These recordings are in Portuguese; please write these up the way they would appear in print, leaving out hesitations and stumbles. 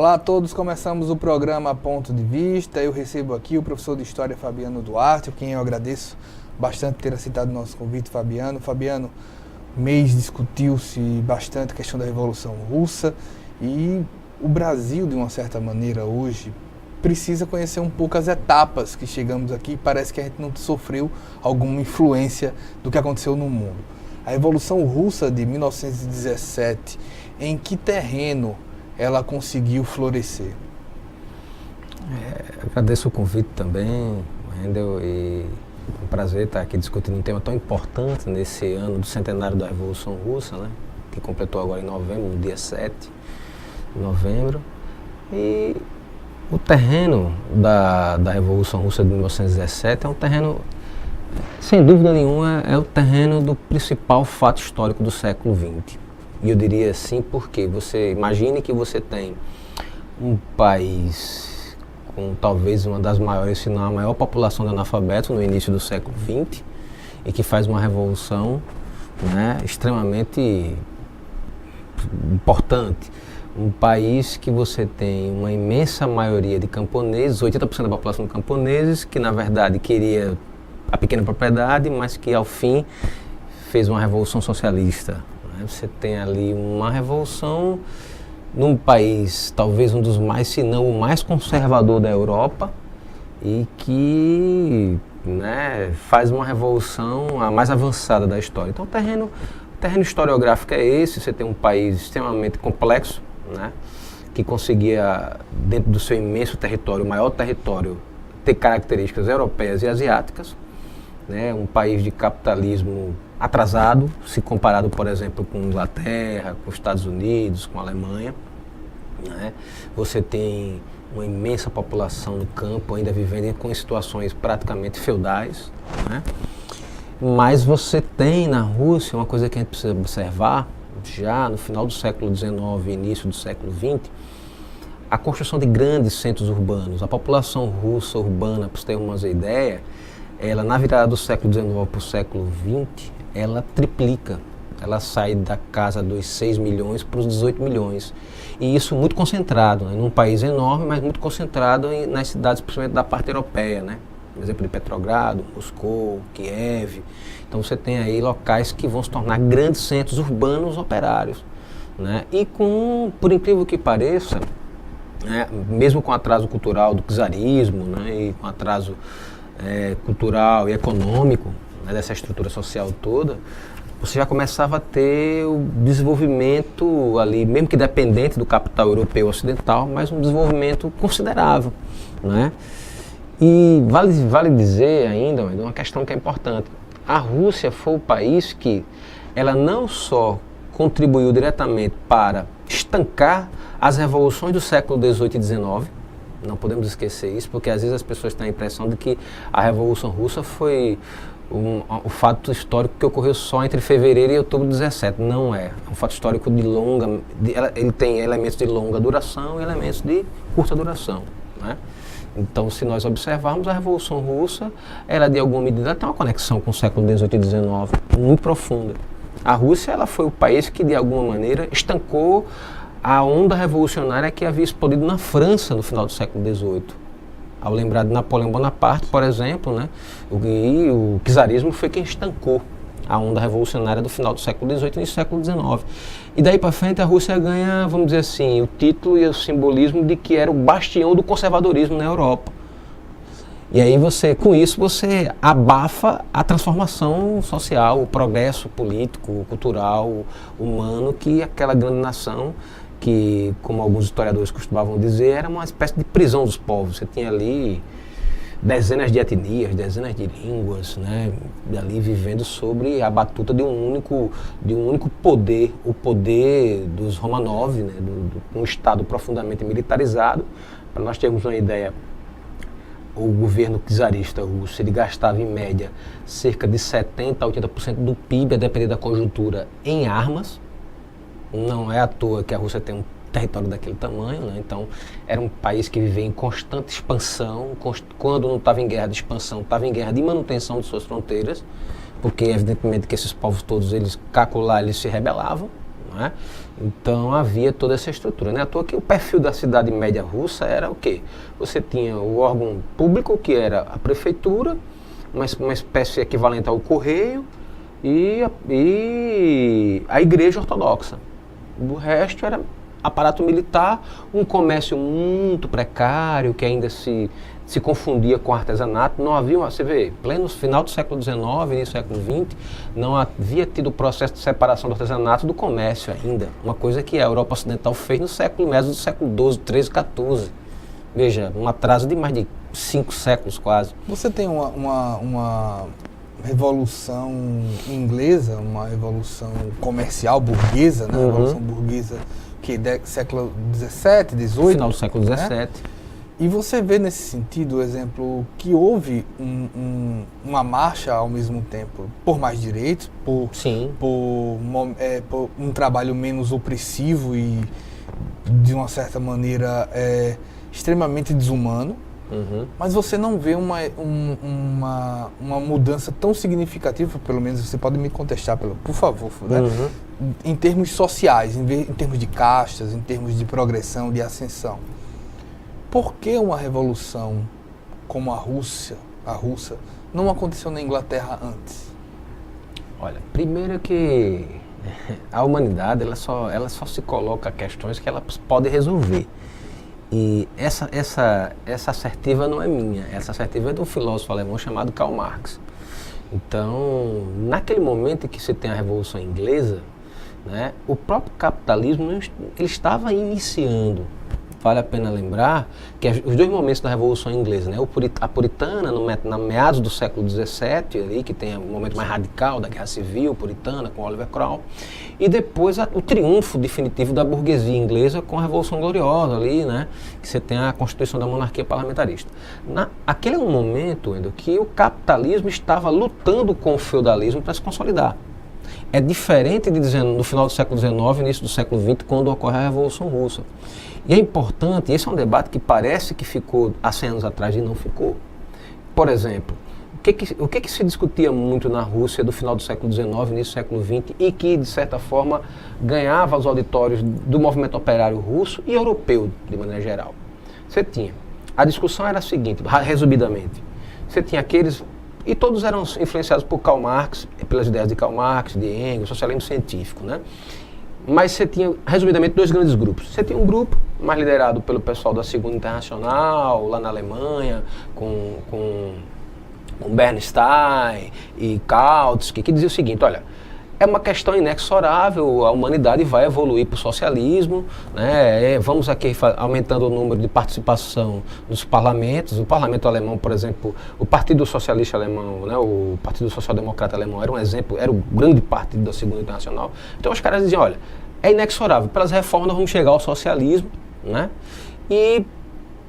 Olá a todos, começamos o programa Ponto de Vista. Eu recebo aqui o professor de História Fabiano Duarte, a quem eu agradeço bastante ter aceitado o nosso convite, Fabiano. Fabiano, mês discutiu-se bastante a questão da Revolução Russa e o Brasil, de uma certa maneira, hoje, precisa conhecer um pouco as etapas que chegamos aqui. Parece que a gente não sofreu alguma influência do que aconteceu no mundo. A Revolução Russa de 1917, em que terreno ela conseguiu florescer? Agradeço o convite também, Wendel, e é um prazer estar aqui discutindo um tema tão importante nesse ano do centenário da Revolução Russa, né, que completou agora em novembro, no dia 7 de novembro. E o terreno da Revolução Russa de 1917 é um terreno, sem dúvida nenhuma, é o terreno do principal fato histórico do século XX. E eu diria assim porque você imagine que você tem um país com talvez uma das maiores, se não a maior população de analfabetos no início do século XX e que faz uma revolução, né, extremamente importante. Um país que você tem uma imensa maioria de camponeses, 80% da população de camponeses, que na verdade queria a pequena propriedade, mas que ao fim fez uma revolução socialista. Você tem ali uma revolução num país, talvez um dos mais, se não o mais conservador da Europa, e que, né, faz uma revolução a mais avançada da história. Então o terreno historiográfico é esse. Você tem um país extremamente complexo, né, que conseguia, dentro do seu imenso território, o maior território, ter características europeias e asiáticas, né, um país de capitalismo atrasado, se comparado, por exemplo, com Inglaterra, com Estados Unidos, com a Alemanha, né? Você tem uma imensa população no campo, ainda vivendo com situações praticamente feudais, né? Mas você tem na Rússia uma coisa que a gente precisa observar, já no final do século XIX e início do século XX, a construção de grandes centros urbanos. A população russa urbana, para você ter uma ideia, ela na virada do século XIX para o século XX, ela triplica, ela sai da casa dos 6 milhões para os 18 milhões. E isso muito concentrado, né, num país enorme, mas muito concentrado nas cidades, principalmente da parte europeia, né? Por exemplo, de Petrogrado, Moscou, Kiev. Então você tem aí locais que vão se tornar grandes centros urbanos operários, né? E com, por incrível que pareça, né, mesmo com o atraso cultural do czarismo, né, e com atraso cultural e econômico, né, dessa estrutura social toda, você já começava a ter o desenvolvimento ali, mesmo que dependente do capital europeu ocidental, mas um desenvolvimento considerável, né? E vale dizer ainda uma questão que é importante. A Rússia foi o país que ela não só contribuiu diretamente para estancar as revoluções do século XVIII e XIX, não podemos esquecer isso, porque às vezes as pessoas têm a impressão de que a Revolução Russa foi o fato histórico que ocorreu só entre fevereiro e outubro de 17. Não é. É um fato histórico de longa... ele tem elementos de longa duração e elementos de curta duração, né? Então, se nós observarmos, a Revolução Russa, ela de alguma medida tem uma conexão com o século XVIII e XIX muito profunda. A Rússia, ela foi o país que de alguma maneira estancou a onda revolucionária que havia explodido na França no final do século XVIII. Ao lembrar de Napoleão Bonaparte, por exemplo, né, o czarismo foi quem estancou a onda revolucionária do final do século XVIII e início do século XIX. E daí para frente a Rússia ganha, vamos dizer assim, o título e o simbolismo de que era o bastião do conservadorismo na Europa. E aí com isso você abafa a transformação social, o progresso político, cultural, humano que aquela grande nação, que, como alguns historiadores costumavam dizer, era uma espécie de prisão dos povos. Você tinha ali dezenas de etnias, dezenas de línguas, né, ali vivendo sobre a batuta de um único poder, o poder dos Romanov, né, um Estado profundamente militarizado. Para nós termos uma ideia, o governo czarista russo, ele gastava em média cerca de 70% a 80% do PIB, a depender da conjuntura, em armas. Não é à toa que a Rússia tem um território daquele tamanho, né? Então era um país que vivia em constante expansão, quando não estava em guerra de expansão, estava em guerra de manutenção de suas fronteiras, porque evidentemente que esses povos todos, eles se rebelavam, não é? Então havia toda essa estrutura. Não é à toa que o perfil da cidade média russa era o quê? Você tinha o órgão público, que era a prefeitura, uma espécie equivalente ao correio, e a igreja ortodoxa. O resto era aparato militar, um comércio muito precário, que ainda se confundia com artesanato. Não havia, você vê, pleno final do século XIX, início do século XX, não havia tido o processo de separação do artesanato do comércio ainda. Uma coisa que a Europa Ocidental fez no século, meados do século XII, XIII, XIV. Veja, um atraso de mais de 5 séculos quase. Você tem uma revolução inglesa, uma revolução comercial burguesa, né? Revolução burguesa que século XVII, XVIII. Final do século XVII. Né? E você vê nesse sentido, exemplo, que houve uma marcha ao mesmo tempo por mais direitos, por um trabalho menos opressivo e, de uma certa maneira, extremamente desumano. Mas você não vê uma mudança tão significativa, pelo menos você pode me contestar, por favor, né? Em termos sociais, em termos de castas, em termos de progressão, de ascensão. Por que uma revolução como a russa, não aconteceu na Inglaterra antes? Olha, primeiro que a humanidade ela só se coloca questões que ela pode resolver. E essa assertiva não é minha, essa assertiva é de um filósofo alemão chamado Karl Marx. Então, naquele momento em que você tem a Revolução Inglesa, né, o próprio capitalismo ele estava iniciando. Vale a pena lembrar que os dois momentos da Revolução Inglesa, né, a puritana, na meados do século XVII, ali, que tem o momento mais radical da Guerra Civil puritana, com Oliver Cromwell, e depois o triunfo definitivo da burguesia inglesa com a Revolução Gloriosa, ali, né, que você tem a Constituição da Monarquia Parlamentarista. Aquele é um momento, Endo, que o capitalismo estava lutando com o feudalismo para se consolidar. É diferente no final do século XIX, início do século XX, quando ocorre a Revolução Russa. E é importante, esse é um debate que parece que ficou há 100 anos atrás e não ficou. Por exemplo, o que se discutia muito na Rússia do final do século XIX, início do século XX, e que, de certa forma, ganhava os auditórios do movimento operário russo e europeu, de maneira geral? A discussão era a seguinte, resumidamente, você tinha aqueles, e todos eram influenciados por Karl Marx, pelas ideias de Karl Marx, de Engels, socialismo científico, né? Mas você tinha, resumidamente, dois grandes grupos. Você tinha um grupo mais liderado pelo pessoal da Segunda Internacional, lá na Alemanha, com Bernstein e Kautsky, que dizia o seguinte, olha, é uma questão inexorável, a humanidade vai evoluir para o socialismo, né? Vamos aqui aumentando o número de participação nos parlamentos. O parlamento alemão, por exemplo, o Partido Socialista Alemão, né? O Partido Social Democrata Alemão era um exemplo, era o grande partido da Segunda Internacional. Então os caras diziam, olha, é inexorável, pelas reformas nós vamos chegar ao socialismo, né? E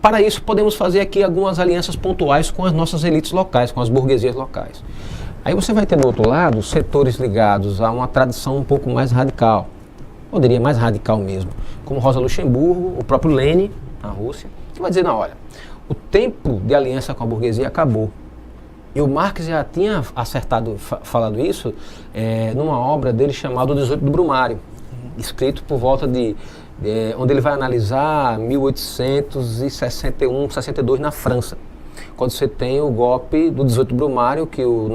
para isso podemos fazer aqui algumas alianças pontuais com as nossas elites locais, com as burguesias locais. Aí você vai ter do outro lado setores ligados a uma tradição um pouco mais radical, eu diria mais radical mesmo, como Rosa Luxemburgo, o próprio Lenin, na Rússia, que vai dizer, não, olha, o tempo de aliança com a burguesia acabou. E o Marx já tinha falado isso numa obra dele chamada O 18 do Brumário, escrito por volta onde ele vai analisar 1861, 62 na França. Quando você tem o golpe do 18 do Brumário, que o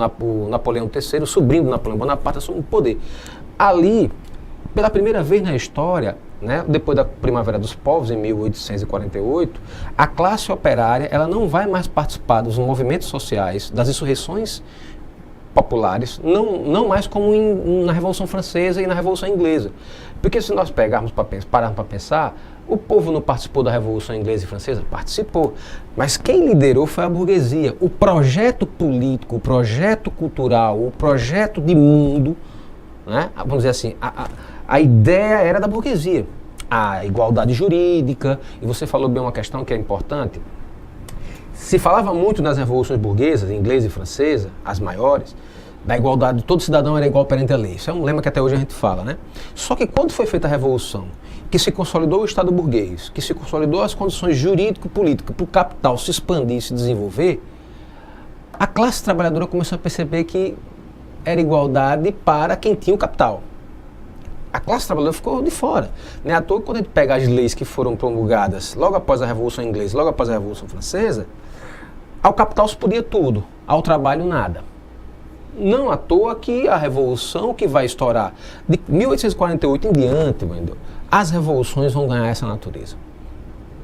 Napoleão III, o sobrinho do Napoleão Bonaparte, assume o poder. Ali, pela primeira vez na história, né, depois da Primavera dos Povos, em 1848, a classe operária ela não vai mais participar dos movimentos sociais, das insurreições populares, não mais como na Revolução Francesa e na Revolução Inglesa. Porque se nós pararmos para pensar, o povo não participou da Revolução Inglesa e Francesa? Participou. Mas quem liderou foi a burguesia. O projeto político, o projeto cultural, o projeto de mundo, né? Vamos dizer assim, a ideia era da burguesia. A igualdade jurídica, e você falou bem uma questão que é importante. Se falava muito nas revoluções burguesas, inglesa e francesa, as maiores, da igualdade, todo cidadão era igual perante a lei. Isso é um lema que até hoje a gente fala, né? Só que quando foi feita a Revolução, que se consolidou o Estado burguês, que se consolidou as condições jurídico-políticas para o capital se expandir e se desenvolver, a classe trabalhadora começou a perceber que era igualdade para quem tinha o capital. A classe trabalhadora ficou de fora. Não é à toa que quando a gente pega as leis que foram promulgadas logo após a Revolução Inglesa, logo após a Revolução Francesa, ao capital se podia tudo, ao trabalho nada. Não à toa que a revolução que vai estourar de 1848 em diante, Wendel, as revoluções vão ganhar essa natureza.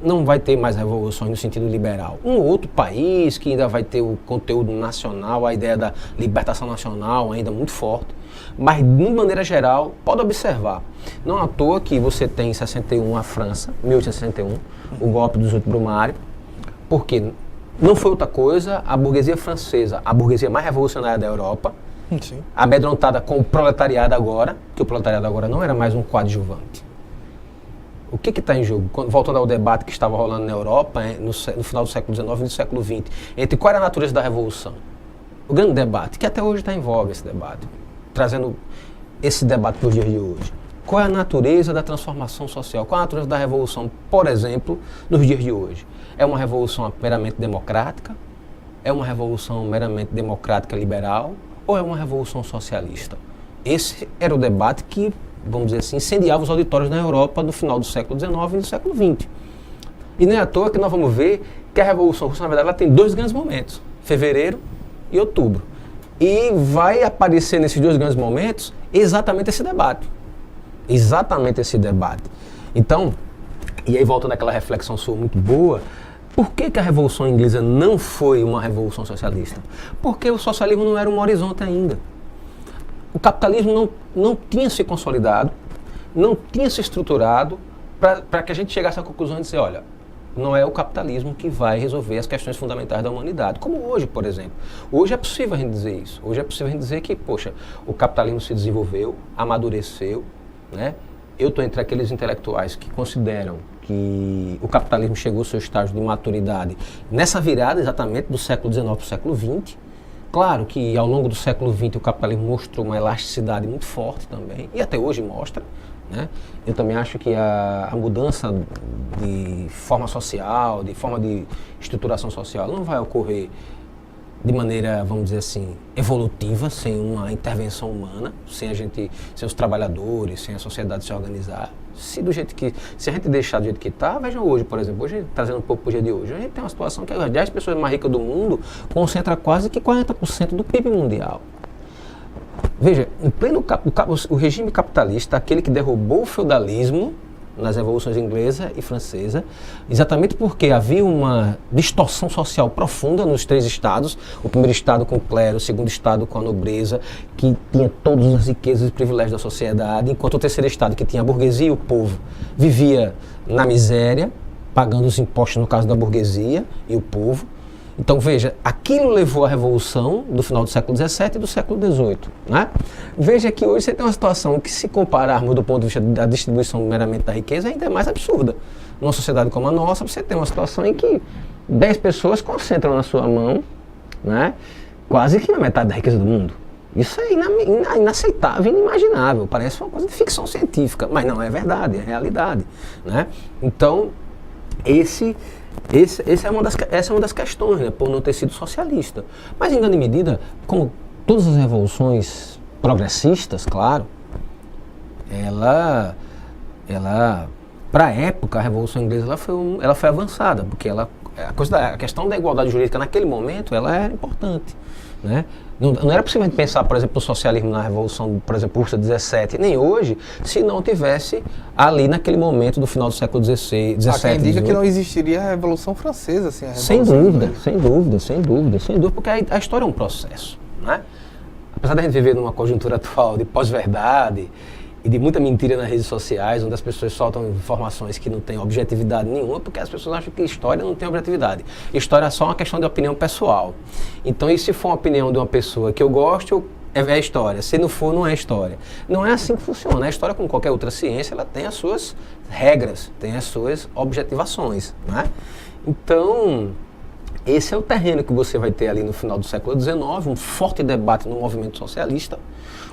Não vai ter mais revoluções no sentido liberal. Um outro país que ainda vai ter o conteúdo nacional, a ideia da libertação nacional ainda muito forte. Mas, de maneira geral, pode observar. Não à toa que você tem em 61 a França, 1861, o golpe do 18 Brumário, porque não foi outra coisa, a burguesia francesa, a burguesia mais revolucionária da Europa, Sim. amedrontada com o proletariado agora, que o proletariado agora não era mais um coadjuvante. O que está em jogo? Voltando ao debate que estava rolando na Europa, no final do século XIX e do século XX, entre qual era a natureza da revolução? O grande debate, que até hoje está em voga esse debate, trazendo esse debate para os dias de hoje. Qual é a natureza da transformação social? Qual é a natureza da revolução, por exemplo, nos dias de hoje? É uma revolução meramente democrática? É uma revolução meramente democrática liberal? Ou é uma revolução socialista? Esse era o debate que, vamos dizer assim, incendiava os auditórios na Europa no final do século XIX e do século XX. E não é à toa que nós vamos ver que a Revolução Russa, na verdade, ela tem dois grandes momentos, fevereiro e outubro. E vai aparecer nesses dois grandes momentos exatamente esse debate. Exatamente esse debate. Então, e aí voltando àquela reflexão sua muito boa, por que a Revolução Inglesa não foi uma revolução socialista? Porque o socialismo não era um horizonte ainda. O capitalismo não tinha se consolidado, não tinha se estruturado para que a gente chegasse à conclusão de dizer, olha, não é o capitalismo que vai resolver as questões fundamentais da humanidade. Como hoje, por exemplo. Hoje é possível a gente dizer isso. Hoje é possível a gente dizer que, poxa, o capitalismo se desenvolveu, amadureceu, né? Eu estou entre aqueles intelectuais que consideram que o capitalismo chegou ao seu estágio de maturidade nessa virada exatamente do século XIX para o século XX. Claro que ao longo do século XX o capitalismo mostrou uma elasticidade muito forte também, e até hoje mostra, né? Eu também acho que a mudança de forma social, de forma de estruturação social, não vai ocorrer de maneira, vamos dizer assim, evolutiva, sem uma intervenção humana, sem os trabalhadores, sem a sociedade se organizar. Se a gente deixar do jeito que está, vejam hoje, por exemplo, hoje, trazendo um pouco para o dia de hoje, a gente tem uma situação que as 10 pessoas mais ricas do mundo concentram quase que 40% do PIB mundial. Veja, em pleno o regime capitalista, aquele que derrubou o feudalismo nas revoluções inglesa e francesa, exatamente porque havia uma distorção social profunda nos três estados, o primeiro estado com o clero, o segundo estado com a nobreza, que tinha todas as riquezas e privilégios da sociedade, enquanto o terceiro estado, que tinha a burguesia e o povo, vivia na miséria, pagando os impostos no caso da burguesia e o povo. Então, veja, aquilo levou à revolução do final do século XVII e do século XVIII. Né? Veja que hoje você tem uma situação que, se compararmos do ponto de vista da distribuição meramente da riqueza, ainda é mais absurda. Numa sociedade como a nossa, você tem uma situação em que 10 pessoas concentram na sua mão, né, quase que na metade da riqueza do mundo. Isso é inaceitável, inimaginável. Parece uma coisa de ficção científica, mas não é verdade, é realidade. Né? Então, essa é uma das questões, né, por não ter sido socialista. Mas, em grande medida, como todas as revoluções progressistas, claro, ela para a época, a Revolução Inglesa ela foi avançada, porque a questão da igualdade jurídica naquele momento ela era importante. Né? Não era possível a gente pensar, por exemplo, o socialismo na Revolução, por exemplo, Russa 17, nem hoje, se não tivesse ali naquele momento do final do século XVI, Há quem diga que não existiria a Revolução Francesa sem a Revolução Sem dúvida, porque a história é um processo. Né? Apesar de a gente viver numa conjuntura atual de pós-verdade e de muita mentira nas redes sociais, onde as pessoas soltam informações que não têm objetividade nenhuma, porque as pessoas acham que história não tem objetividade. História é só uma questão de opinião pessoal. Então, e se for uma opinião de uma pessoa que eu gosto, é história. Se não for, não é história. Não é assim que funciona. A história, como qualquer outra ciência, ela tem as suas regras, tem as suas objetivações. Né? Então, esse é o terreno que você vai ter ali no final do século XIX, um forte debate no movimento socialista.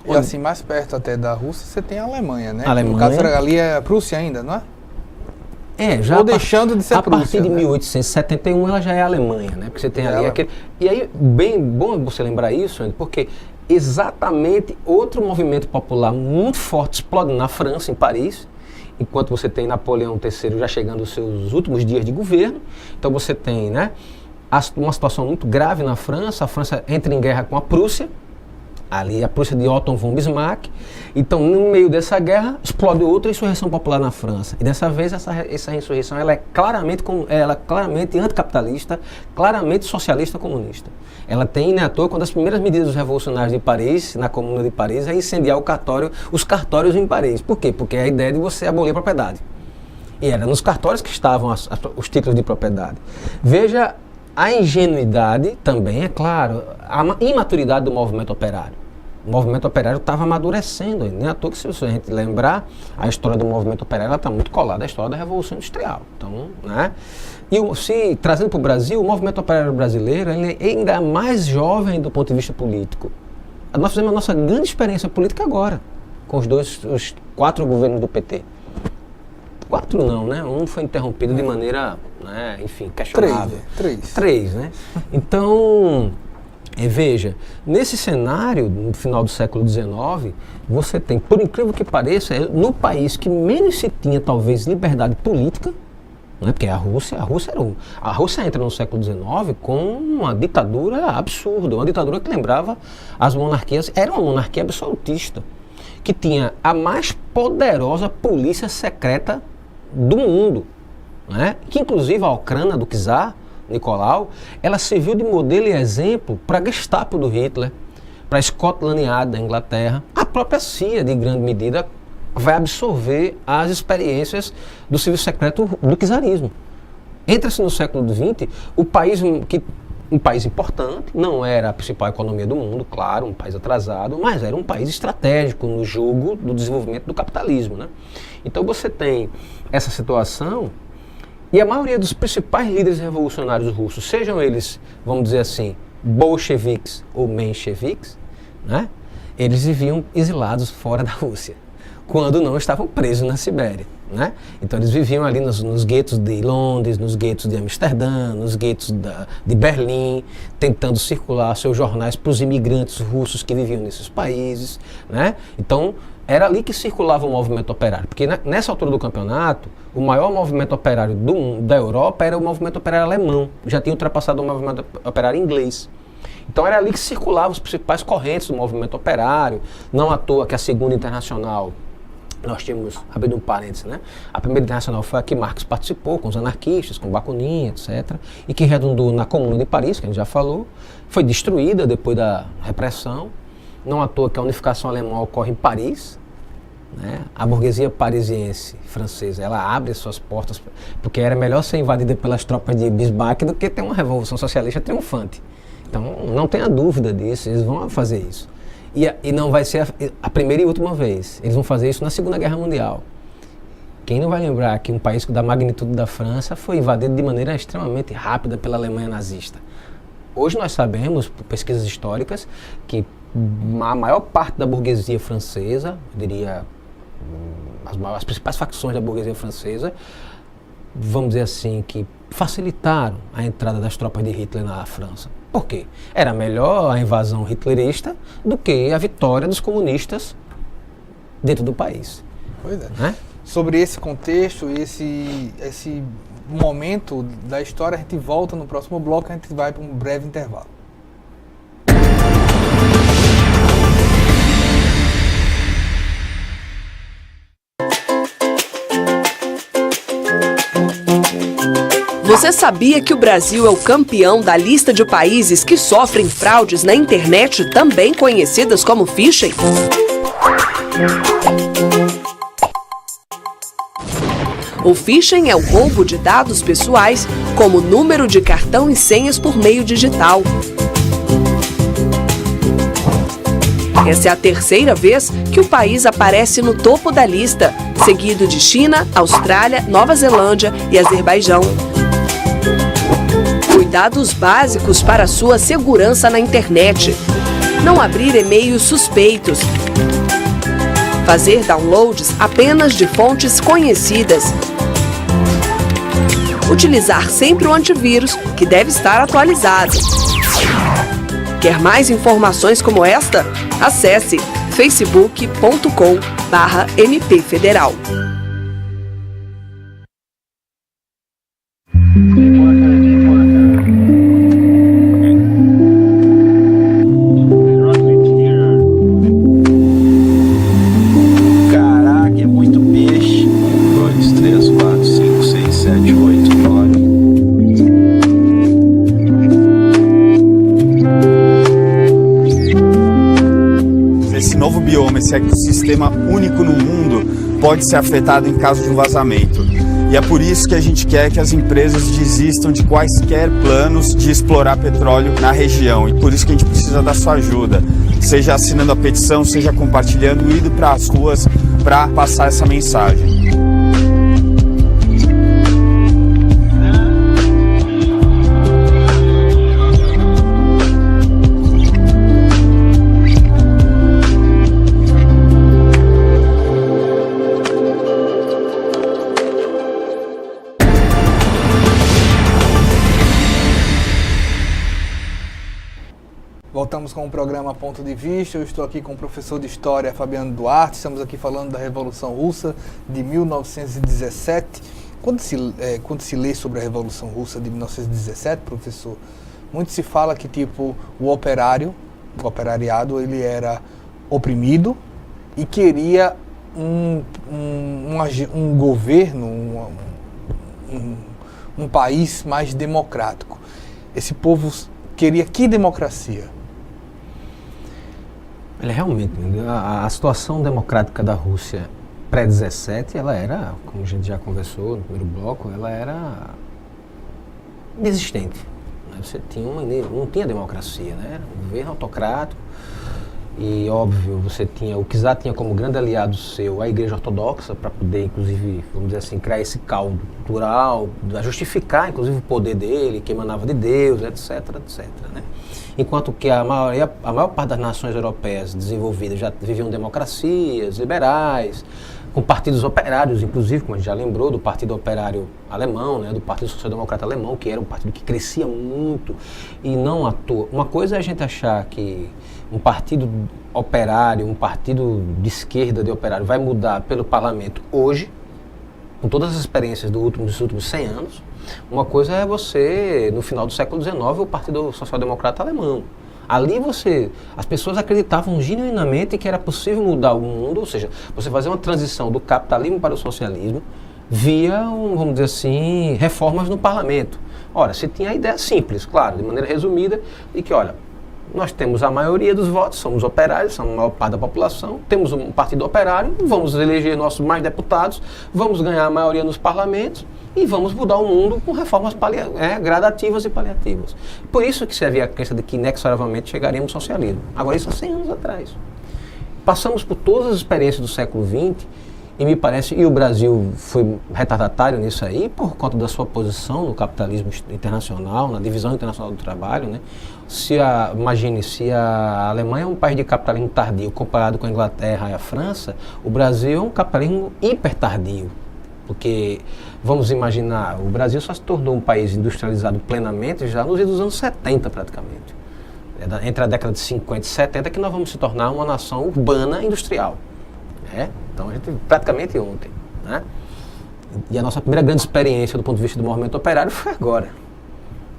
E assim, mais perto até da Rússia, você tem a Alemanha, né? A Alemanha, no caso, ali é a Prússia ainda, não é? Já ou deixando de ser a Prússia. A partir de 1871, ela já é a Alemanha, né? Porque você tem ali aquele... E aí, bem bom você lembrar isso, porque exatamente outro movimento popular muito forte explode na França, em Paris, enquanto você tem Napoleão III já chegando aos seus últimos dias de governo. Então você tem, né, uma situação muito grave na França. A França entra em guerra com a Prússia, ali a Prússia de Otto von Bismarck. Então, no meio dessa guerra, explode outra insurreição popular na França. E dessa vez, essa insurreição ela é claramente anticapitalista, claramente socialista comunista. Ela tem, né, à toa, uma das primeiras medidas revolucionárias de Paris, na Comuna de Paris, é incendiar os cartórios em Paris. Por quê? Porque é a ideia de você abolir a propriedade. E era nos cartórios que estavam os títulos de propriedade. Veja a ingenuidade também, é claro, a imaturidade do movimento operário. O movimento operário estava amadurecendo, nem à toa que, se a gente lembrar, a história do movimento operário está muito colada à história da Revolução Industrial. Então, né? E trazendo para o Brasil, o movimento operário brasileiro ele é ainda mais jovem do ponto de vista político. Nós fizemos a nossa grande experiência política agora, com os 4 governos do PT. 4 não, né? Um foi interrompido de maneira, né, enfim, questionável. 3, né? Então, veja, nesse cenário, no final do século XIX, você tem, por incrível que pareça, no país que menos se tinha, talvez, liberdade política, né? Porque a Rússia entra no século XIX com uma ditadura absurda, uma ditadura que lembrava as monarquias, era uma monarquia absolutista, que tinha a mais poderosa polícia secreta do mundo, né? Que inclusive a Ucrânia do czar Nicolau, ela serviu de modelo e exemplo para a Gestapo do Hitler, para a Scotland Yard da Inglaterra. A própria CIA, de grande medida, vai absorver as experiências do serviço secreto do czarismo. Entra-se no século XX, um país importante, não era a principal economia do mundo, claro, um país atrasado, mas era um país estratégico no jogo do desenvolvimento do capitalismo, né? Então você tem essa situação e a maioria dos principais líderes revolucionários russos, sejam eles, vamos dizer assim, bolcheviques ou mencheviques, né? Eles viviam exilados fora da Rússia, quando não estavam presos na Sibéria, né? Então eles viviam ali nos guetos de Londres, nos guetos de Amsterdã, nos guetos de Berlim, tentando circular seus jornais para os imigrantes russos que viviam nesses países, né? Então era ali que circulava o movimento operário, porque nessa altura do campeonato, o maior movimento operário da Europa era o movimento operário alemão, já tinha ultrapassado o movimento operário inglês. Então era ali que circulavam os principais correntes do movimento operário, não à toa que a Segunda Internacional, nós tínhamos, abrindo um parênteses, né? A Primeira Internacional foi a que Marx participou, com os anarquistas, com Bakunin, etc., e que redundou na Comuna de Paris, que a gente já falou, foi destruída depois da repressão, não à toa que a unificação alemã ocorre em Paris, né? A burguesia parisiense francesa, ela abre suas portas, porque era melhor ser invadida pelas tropas de Bismarck do que ter uma revolução socialista triunfante. Então, não tenha dúvida disso, eles vão fazer isso. E não vai ser a primeira e última vez. Eles vão fazer isso na Segunda Guerra Mundial. Quem não vai lembrar que um país da magnitude da França foi invadido de maneira extremamente rápida pela Alemanha nazista? Hoje nós sabemos, por pesquisas históricas, que a maior parte da burguesia francesa, eu diria, as principais facções da burguesia francesa, vamos dizer assim, que facilitaram a entrada das tropas de Hitler na França. Por quê? Era melhor a invasão hitlerista do que a vitória dos comunistas dentro do país. Pois é. Né? Sobre esse contexto, esse momento da história, a gente volta no próximo bloco, a gente vai para um breve intervalo. Você sabia que o Brasil é o campeão da lista de países que sofrem fraudes na internet, também conhecidas como phishing? O phishing é o roubo de dados pessoais, como número de cartão e senhas por meio digital. Essa é a terceira vez que o país aparece no topo da lista, seguido de China, Austrália, Nova Zelândia e Azerbaijão. Cuidados básicos para sua segurança na internet. Não abrir e-mails suspeitos. Fazer downloads apenas de fontes conhecidas. Utilizar sempre o antivírus, que deve estar atualizado. Quer mais informações como esta? Acesse facebook.com/mpfederal. Caraca, é muito peixe. 2, 3, 4, 5, 6, 7, 8, 9. Esse novo bioma, esse ecossistema único no mundo, pode ser afetado em caso de um vazamento. E é por isso que a gente quer que as empresas desistam de quaisquer planos de explorar petróleo na região. E por isso que a gente precisa da sua ajuda. Seja assinando a petição, seja compartilhando, indo para as ruas para passar essa mensagem. Voltamos com o programa Ponto de Vista. Eu estou aqui com o professor de História, Fabiano Duarte. Estamos aqui falando da Revolução Russa de 1917. Quando se lê sobre a Revolução Russa de 1917, professor, muito se fala que tipo o operariado, ele era oprimido e queria um governo, um país mais democrático. Esse povo queria que democracia? Realmente, a situação democrática da Rússia pré-17, ela era, como a gente já conversou no primeiro bloco, ela era inexistente. Você não tinha democracia, né? Era um governo autocrático e, óbvio, você tinha, o czar tinha como grande aliado seu a Igreja Ortodoxa para poder, inclusive, vamos dizer assim, criar esse caldo cultural, justificar, inclusive, o poder dele, que emanava de Deus, etc, etc, né? Enquanto que a maior parte das nações europeias desenvolvidas já viviam democracias liberais, com partidos operários, inclusive, como a gente já lembrou, do Partido Operário Alemão, né, do Partido Social Democrata Alemão, que era um partido que crescia muito e não à toa. Uma coisa é a gente achar que um partido operário, um partido de esquerda de operário vai mudar pelo parlamento hoje, com todas as experiências dos últimos 100 anos. Uma coisa é você, no final do século XIX, o Partido Social Democrata Alemão. Ali as pessoas acreditavam genuinamente que era possível mudar o mundo, ou seja, você fazer uma transição do capitalismo para o socialismo via, vamos dizer assim, reformas no parlamento. Ora, você tinha a ideia simples, claro, de maneira resumida, de que, olha, nós temos a maioria dos votos, somos operários, somos a maior parte da população, temos um partido operário, vamos eleger nossos mais deputados, vamos ganhar a maioria nos parlamentos e vamos mudar o mundo com reformas gradativas e paliativas. Por isso que se havia a crença de que inexoravelmente chegaríamos ao socialismo. Agora, isso há 100 anos atrás. Passamos por todas as experiências do século XX e me parece, e o Brasil foi retardatário nisso aí, por conta da sua posição no capitalismo internacional, na divisão internacional do trabalho, né? Imagine, se a Alemanha é um país de capitalismo tardio comparado com a Inglaterra e a França, o Brasil é um capitalismo hiper tardio. Porque, vamos imaginar, o Brasil só se tornou um país industrializado plenamente já nos anos 70 praticamente. Entre a década de 50 e 70 que nós vamos se tornar uma nação urbana industrial. Então a gente praticamente ontem, né? E a nossa primeira grande experiência do ponto de vista do movimento operário foi agora.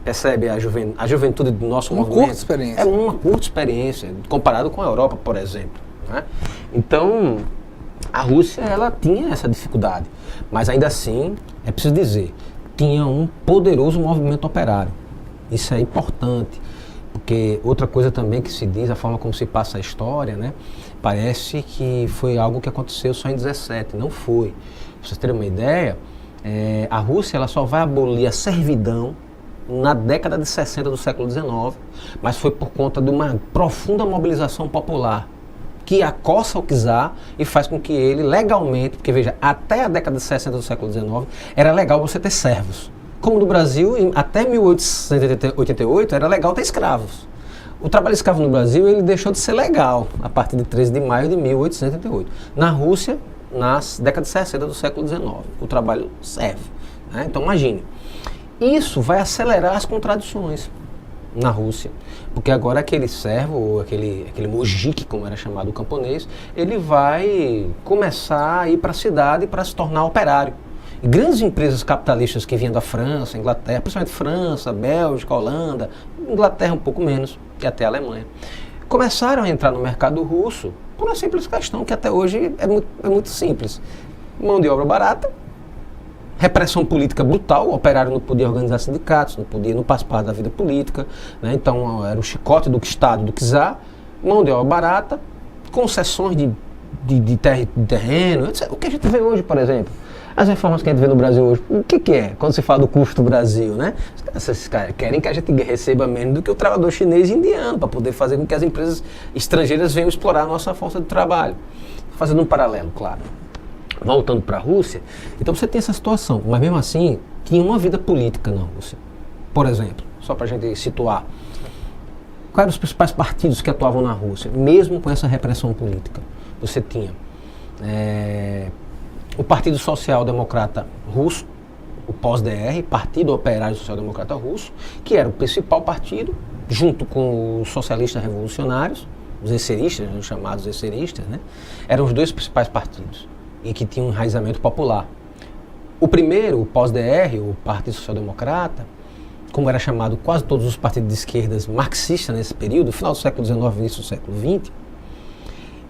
Percebe a juventude do nosso movimento? Uma curta experiência. É uma curta experiência, comparado com a Europa, por exemplo, né? Então, a Rússia, ela tinha essa dificuldade, mas ainda assim, é preciso dizer, tinha um poderoso movimento operário. Isso é importante, porque outra coisa também que se diz, a forma como se passa a história, né? Parece que foi algo que aconteceu só em 17, não foi. Pra vocês terem uma ideia, a Rússia ela só vai abolir a servidão na década de 60 do século XIX, mas foi por conta de uma profunda mobilização popular que acossa o czar e faz com que ele legalmente, porque veja, até a década de 60 do século XIX era legal você ter servos. Como no Brasil, até 1888 era legal ter escravos. O trabalho escravo no Brasil ele deixou de ser legal a partir de 13 de maio de 1888. Na Rússia, nas décadas de 60 do século XIX, o trabalho serve, né? Então imagine, isso vai acelerar as contradições. na Rússia, porque agora aquele servo, ou aquele mujik, como era chamado o camponês, ele vai começar a ir para a cidade para se tornar operário. E grandes empresas capitalistas que vinham da França, Inglaterra, principalmente França, Bélgica, Holanda, Inglaterra um pouco menos, e até a Alemanha, começaram a entrar no mercado russo por uma simples questão que até hoje é muito simples. Mão de obra barata, repressão política brutal, o operário não podia organizar sindicatos, não participar da vida política, né? Então era o chicote do Estado, do czar, mão de obra barata, concessões de terreno, etc. O que a gente vê hoje, por exemplo, as reformas que a gente vê no Brasil hoje, o que é quando se fala do custo do Brasil, né? Esses caras querem que a gente receba menos do que o trabalhador chinês e indiano, para poder fazer com que as empresas estrangeiras venham explorar a nossa força de trabalho. Fazendo um paralelo, claro. Voltando para a Rússia, então você tem essa situação, mas mesmo assim tinha uma vida política na Rússia. Por exemplo, só para a gente situar, quais eram os principais partidos que atuavam na Rússia, mesmo com essa repressão política? Você tinha o Partido Social Democrata Russo, o POS-DR, Partido Operário Social Democrata Russo, que era o principal partido, junto com os socialistas revolucionários, os esseristas, os chamados esseristas, né? Eram os dois principais partidos e que tinham um enraizamento popular. O primeiro, o POS-DR, o Partido Social Democrata, como era chamado quase todos os partidos de esquerdas marxistas nesse período, final do século XIX e início do século XX,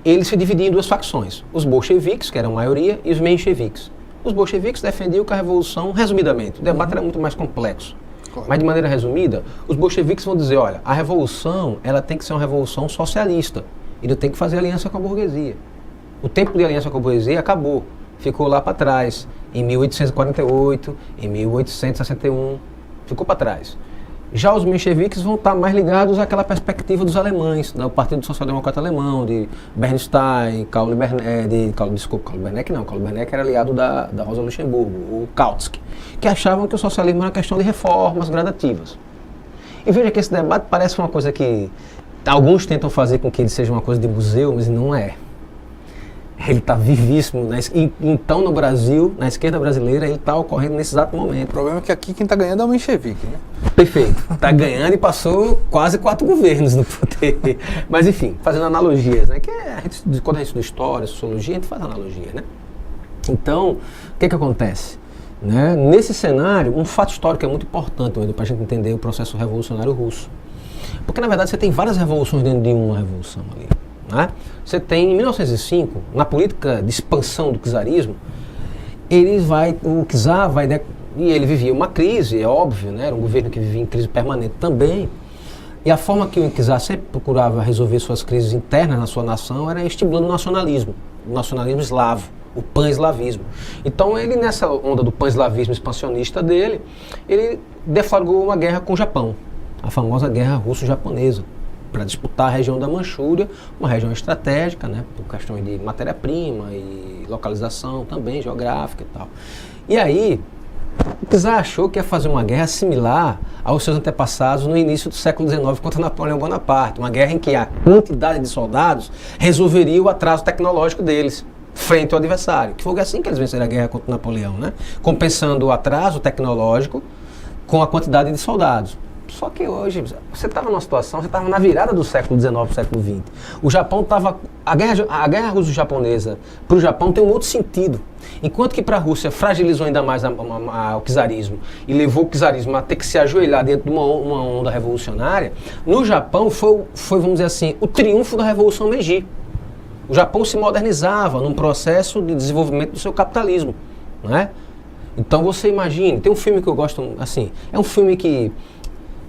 ele se dividia em duas facções, os bolcheviques, que eram a maioria, e os mencheviques. Os bolcheviques defendiam que a revolução, resumidamente, o debate era muito mais complexo, mas de maneira resumida, os bolcheviques vão dizer, olha, a revolução ela tem que ser uma revolução socialista, e não tem que fazer aliança com a burguesia. O tempo de aliança com a burguesia acabou, ficou lá para trás, em 1848, em 1861, ficou para trás. Já os mencheviques vão estar mais ligados àquela perspectiva dos alemães, do Partido Social Democrata Alemão, de Bernstein, Karl Liebknecht era aliado da Rosa Luxemburgo, o Kautsky, que achavam que o socialismo era uma questão de reformas gradativas. E veja que esse debate parece uma coisa que alguns tentam fazer com que ele seja uma coisa de museu, mas não é. Ele está vivíssimo. Então, no Brasil, na esquerda brasileira, ele está ocorrendo nesse exato momento. O problema é que aqui quem está ganhando é o menchevique, né? Perfeito. Está ganhando e passou quase 4 governos no poder. Mas, enfim, fazendo analogias, né? Que quando a gente estuda história, sociologia, a gente faz analogia, né? Então, o que acontece? Né? Nesse cenário, um fato histórico é muito importante para a gente entender o processo revolucionário russo. Porque, na verdade, você tem várias revoluções dentro de uma revolução ali. Né? Você tem, em 1905, na política de expansão do czarismo, o czar vai... E ele vivia uma crise, é óbvio, né? Era um governo que vivia em crise permanente também. E a forma que o czar sempre procurava resolver suas crises internas na sua nação era estimulando o nacionalismo eslavo, o pan-eslavismo. Então ele, nessa onda do pan-eslavismo expansionista dele, ele deflagrou uma guerra com o Japão, a famosa guerra russo-japonesa, para disputar a região da Manchúria, uma região estratégica, né, por questões de matéria-prima e localização também, geográfica e tal. E aí, o czar achou que ia fazer uma guerra similar aos seus antepassados no início do século XIX contra Napoleão Bonaparte, uma guerra em que a quantidade de soldados resolveria o atraso tecnológico deles frente ao adversário, que foi assim que eles venceram a guerra contra Napoleão, né, compensando o atraso tecnológico com a quantidade de soldados. Só que hoje, você estava numa situação, você estava na virada do século XIX para o século XX. O Japão estava... A guerra russo-japonesa para o Japão tem um outro sentido. Enquanto que para a Rússia fragilizou ainda mais o czarismo e levou o czarismo a ter que se ajoelhar dentro de uma onda revolucionária, no Japão foi, vamos dizer assim, o triunfo da Revolução Meiji. O Japão se modernizava num processo de desenvolvimento do seu capitalismo, não é? Então você imagine, tem um filme que eu gosto, assim, é um filme que...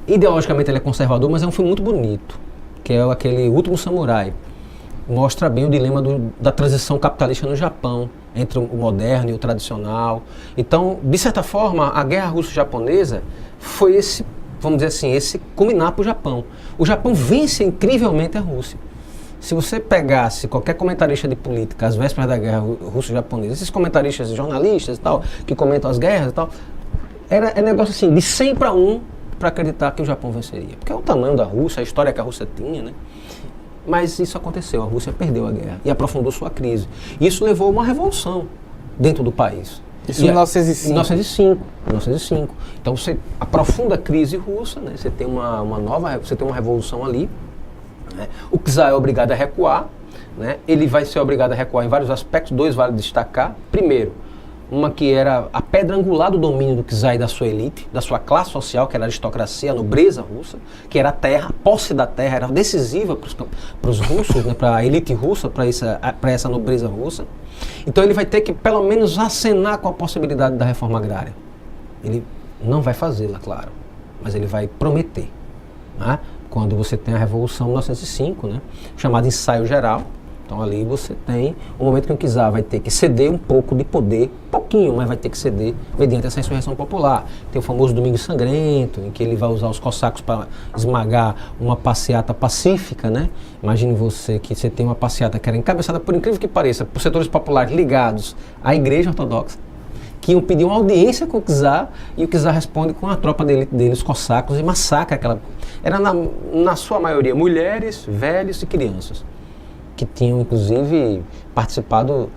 Ideologicamente ele é conservador, mas é um filme muito bonito, que é aquele Último Samurai. Mostra bem o dilema da transição capitalista no Japão, entre o moderno e o tradicional. Então, de certa forma, a guerra russo-japonesa foi esse, vamos dizer assim, esse culminar para o Japão. O Japão vence incrivelmente a Rússia. Se você pegasse qualquer comentarista de política às vésperas da guerra russo-japonesa, esses comentaristas jornalistas e tal, que comentam as guerras e tal, é negócio assim, de 100 para 1, para acreditar que o Japão venceria. Porque é o tamanho da Rússia, a história que a Rússia tinha, né? Mas isso aconteceu, a Rússia perdeu a guerra e aprofundou sua crise. Isso levou a uma revolução dentro do país. Isso em 1905. 1905. Então você aprofunda a crise russa, né? Você tem você tem uma revolução ali, né? O czar é obrigado a recuar, né? Ele vai ser obrigado a recuar em vários aspectos, dois vale destacar. Primeiro, uma que era a pedra angular do domínio do czar e da sua elite, da sua classe social, que era a aristocracia, a nobreza russa, que era a terra, a posse da terra era decisiva para os russos, né, para a elite russa, para essa nobreza russa. Então ele vai ter que pelo menos acenar com a possibilidade da reforma agrária. Ele não vai fazê-la, claro, mas ele vai prometer, né? Quando você tem a Revolução de 1905, né, chamada Ensaio Geral. Então ali você tem o momento que o czar vai ter que ceder um pouco de poder, pouquinho, mas vai ter que ceder mediante essa insurreição popular. Tem o famoso Domingo Sangrento, em que ele vai usar os cossacos para esmagar uma passeata pacífica, né? Imagine você que você tem uma passeata que era encabeçada, por incrível que pareça, por setores populares ligados à Igreja Ortodoxa, que iam pedir uma audiência com o czar, e o czar responde com a tropa dele, os cossacos, e massacra aquela... Era na sua maioria mulheres, velhos e crianças, que tinham inclusive participado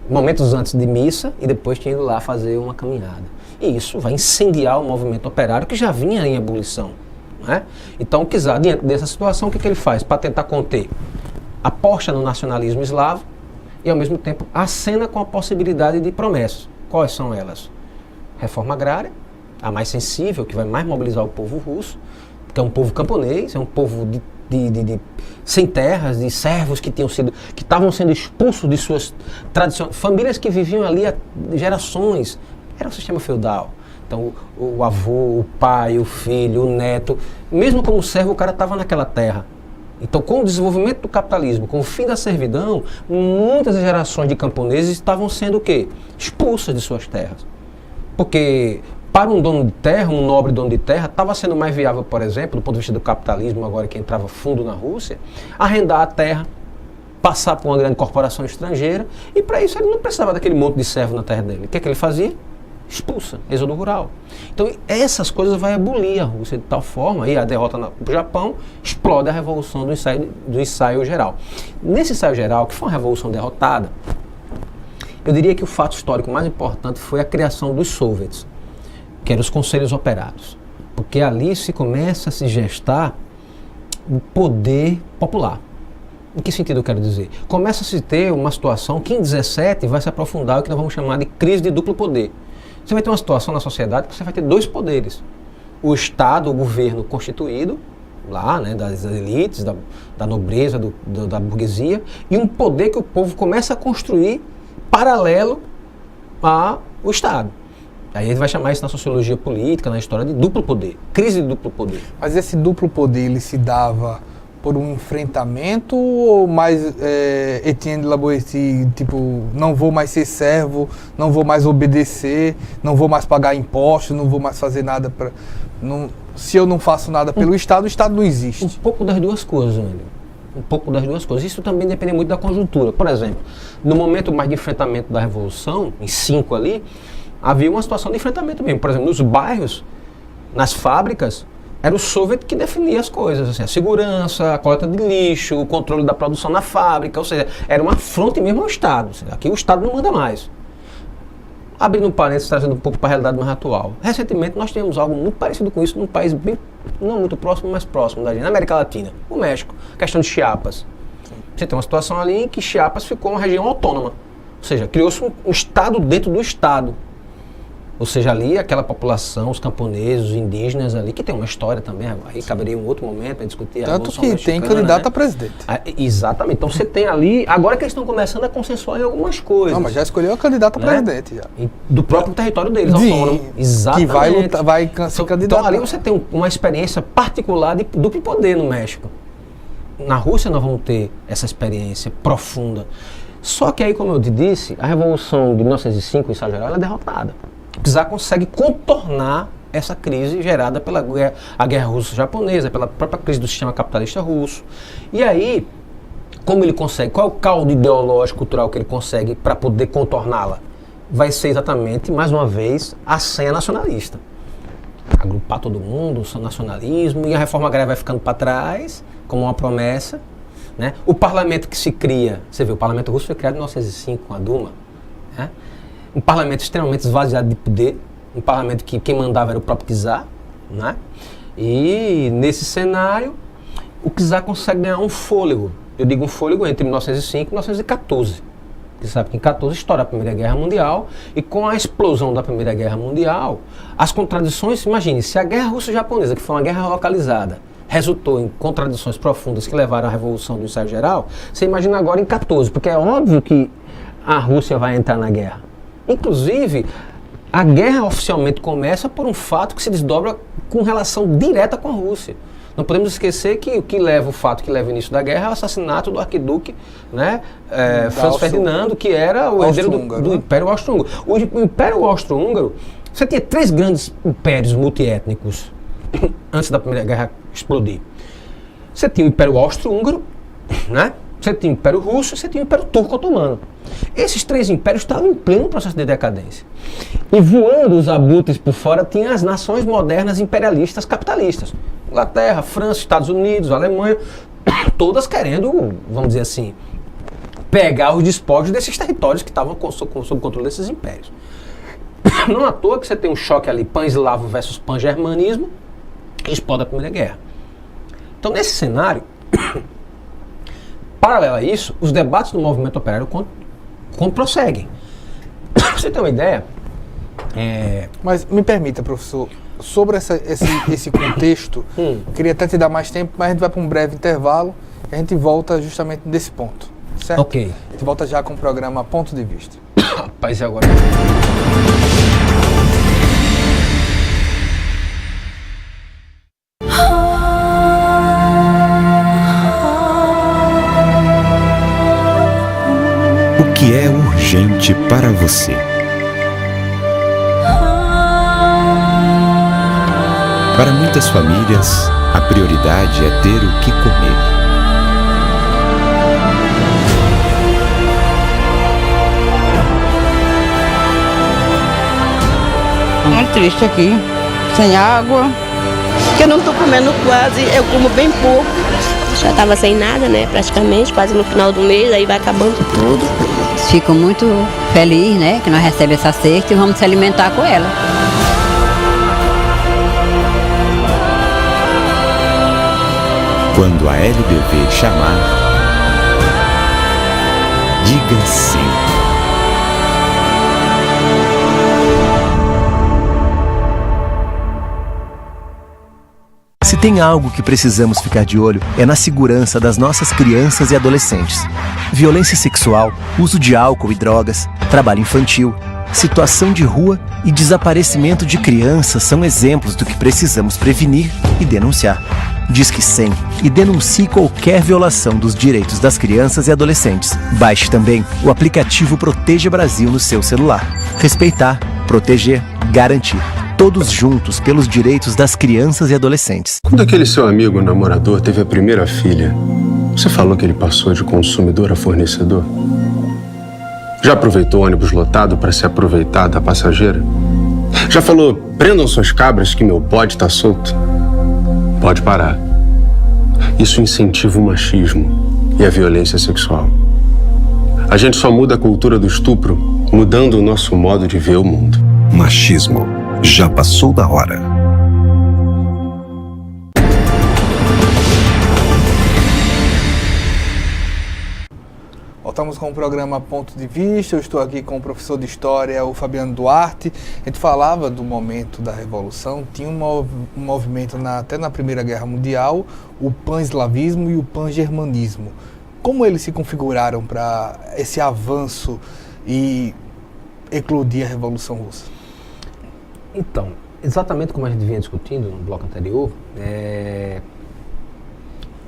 momentos antes de missa e depois tinham ido lá fazer uma caminhada. E isso vai incendiar o movimento operário que já vinha em ebulição, né? Então o czar, diante dessa situação, o que ele faz para tentar conter? Aposta no nacionalismo eslavo e ao mesmo tempo acena com a possibilidade de promessas. Quais são elas? Reforma agrária, a mais sensível, que vai mais mobilizar o povo russo, que é um povo camponês, é um povo sem terras, de servos que estavam sendo expulsos de suas tradições, famílias que viviam ali há gerações. Era um sistema feudal. Então o avô, o pai, o filho, o neto, mesmo como servo, o cara estava naquela terra. Então, com o desenvolvimento do capitalismo, com o fim da servidão, muitas gerações de camponeses estavam sendo o quê? Expulsas de suas terras. Porque para um dono de terra, um nobre dono de terra, estava sendo mais viável, por exemplo, do ponto de vista do capitalismo, agora que entrava fundo na Rússia, arrendar a terra, passar por uma grande corporação estrangeira, e para isso ele não precisava daquele monte de servo na terra dele. O que é que ele fazia? Expulsa, êxodo rural. Então essas coisas vão abolir a Rússia de tal forma, e a derrota no Japão explode a revolução do ensaio geral. Nesse ensaio geral, que foi uma revolução derrotada, eu diria que o fato histórico mais importante foi a criação dos soviets, que eram os conselhos operários, porque ali se começa a se gestar o poder popular. Em que sentido eu quero dizer? Começa a se ter uma situação que em 17 vai se aprofundar o que nós vamos chamar de crise de duplo poder. Você vai ter uma situação na sociedade que você vai ter dois poderes. O Estado, o governo constituído, lá, né, das elites, da nobreza, da burguesia, e um poder que o povo começa a construir paralelo ao Estado. Aí ele vai chamar isso na sociologia política, na história, de duplo poder, crise de duplo poder. Mas esse duplo poder, ele se dava por um enfrentamento ou mais Etienne de La Boétie, tipo, não vou mais ser servo, não vou mais obedecer, não vou mais pagar impostos, não vou mais fazer nada para... Se eu não faço nada pelo Estado, o Estado não existe. Um pouco das duas coisas, né? Um pouco das duas coisas. Isso também depende muito da conjuntura. Por exemplo, no momento mais de enfrentamento da Revolução, em 5 ali, havia uma situação de enfrentamento mesmo. Por exemplo, nos bairros, nas fábricas, era o soviet que definia as coisas, assim, a segurança, a coleta de lixo, o controle da produção na fábrica, ou seja, era uma afronta mesmo ao Estado. Assim, aqui o Estado não manda mais. Abrindo um parênteses, trazendo um pouco para a realidade mais atual. Recentemente nós tivemos algo muito parecido com isso num país bem, não muito próximo, mas próximo da gente, na América Latina, o México, a questão de Chiapas. Você tem uma situação ali em que Chiapas ficou uma região autônoma, ou seja, criou-se um Estado dentro do Estado. Ou seja, ali aquela população, os camponeses, os indígenas ali, que tem uma história também, aí caberia um outro momento para discutir. Tanto que tem candidato, né, a presidente. Exatamente. Então você tem ali, agora que eles estão começando a consensuar em algumas coisas. Não, mas já escolheu a candidata a presidente. Já. Do próprio território deles, autônomo. Exatamente. Que vai lutar, vai se candidatar. Então ali você tem uma experiência particular de duplo poder no México. Na Rússia nós vamos ter essa experiência profunda. Só que aí, como eu te disse, a Revolução de 1905, em ensaio geral, ela é derrotada. O czar consegue contornar essa crise gerada pela guerra russo-japonesa, pela própria crise do sistema capitalista russo. E aí, como ele consegue? Qual é o caldo ideológico, cultural que ele consegue para poder contorná-la? Vai ser exatamente, mais uma vez, a senha nacionalista. Agrupar todo mundo, o nacionalismo, e a reforma agrária vai ficando para trás, como uma promessa, né? O parlamento que se cria, você vê, o parlamento russo foi criado em 1905 com a Duma, né? um parlamento extremamente esvaziado de poder, um parlamento que quem mandava era o próprio czar, né? E nesse cenário, o czar consegue ganhar um fôlego. Eu digo um fôlego entre 1905 e 1914. Você sabe que em 14 estoura a Primeira Guerra Mundial, e com a explosão da Primeira Guerra Mundial, as contradições, imagine, se a Guerra Russo-Japonesa, que foi uma guerra localizada, resultou em contradições profundas que levaram à Revolução do Ensaio Geral, você imagina agora em 14, porque é óbvio que a Rússia vai entrar na guerra. Inclusive, a guerra oficialmente começa por um fato que se desdobra com relação direta com a Rússia. Não podemos esquecer que o que leva o fato que leva o início da guerra é o assassinato do arquiduque, né, Franz Ferdinando, que era o herdeiro do Império Austro-Húngaro. O Império Austro-Húngaro, você tinha 3 grandes impérios multiétnicos antes da Primeira Guerra explodir. Você tinha o Império Austro-Húngaro, né? Você tinha o Império Russo e você tinha o Império Turco-Otomano. Esses 3 impérios estavam em pleno processo de decadência. E voando os abutres por fora, tinha as nações modernas imperialistas capitalistas. Inglaterra, França, Estados Unidos, Alemanha, todas querendo, vamos dizer assim, pegar os despojos desses territórios que estavam sob o controle desses impérios. Não à toa que você tem um choque ali, pan-eslavo versus pan-germanismo, que explode a Primeira Guerra. Então, nesse cenário, paralelo a isso, os debates do movimento operário prosseguem. Pra você ter uma ideia... Mas me permita, professor, sobre esse contexto, queria até te dar mais tempo, mas a gente vai para um breve intervalo e a gente volta justamente desse ponto, certo? Ok. A gente volta já com o programa Ponto de Vista. Rapaz, e agora? O que é urgente para você? Para muitas famílias, a prioridade é ter o que comer. Muito triste aqui, sem água. Que eu não estou comendo quase, eu como bem pouco. Já estava sem nada, né, praticamente, quase no final do mês, aí vai acabando tudo. Fico muito feliz, né, que nós recebemos essa cesta e vamos se alimentar com ela. Quando a LBV chamar, diga sim. Se tem algo que precisamos ficar de olho, é na segurança das nossas crianças e adolescentes. Violência sexual, uso de álcool e drogas, trabalho infantil, situação de rua e desaparecimento de crianças são exemplos do que precisamos prevenir e denunciar. Disque 100 e denuncie qualquer violação dos direitos das crianças e adolescentes. Baixe também o aplicativo Proteja Brasil no seu celular. Respeitar, proteger, garantir. Todos juntos pelos direitos das crianças e adolescentes. Quando aquele seu amigo namorador teve a primeira filha, você falou que ele passou de consumidor a fornecedor? Já aproveitou o ônibus lotado para se aproveitar da passageira? Já falou, prendam suas cabras que meu bode tá solto? Pode parar. Isso incentiva o machismo e a violência sexual. A gente só muda a cultura do estupro mudando o nosso modo de ver o mundo. Machismo. Já passou da hora. Voltamos com o programa Ponto de Vista. Eu estou aqui com o professor de História, o Fabiano Duarte. A gente falava do momento da Revolução. Tinha um movimento até na Primeira Guerra Mundial, o pan-eslavismo e o pan-germanismo. Como eles se configuraram para esse avanço e eclodir a Revolução Russa? Então, exatamente como a gente vinha discutindo no bloco anterior,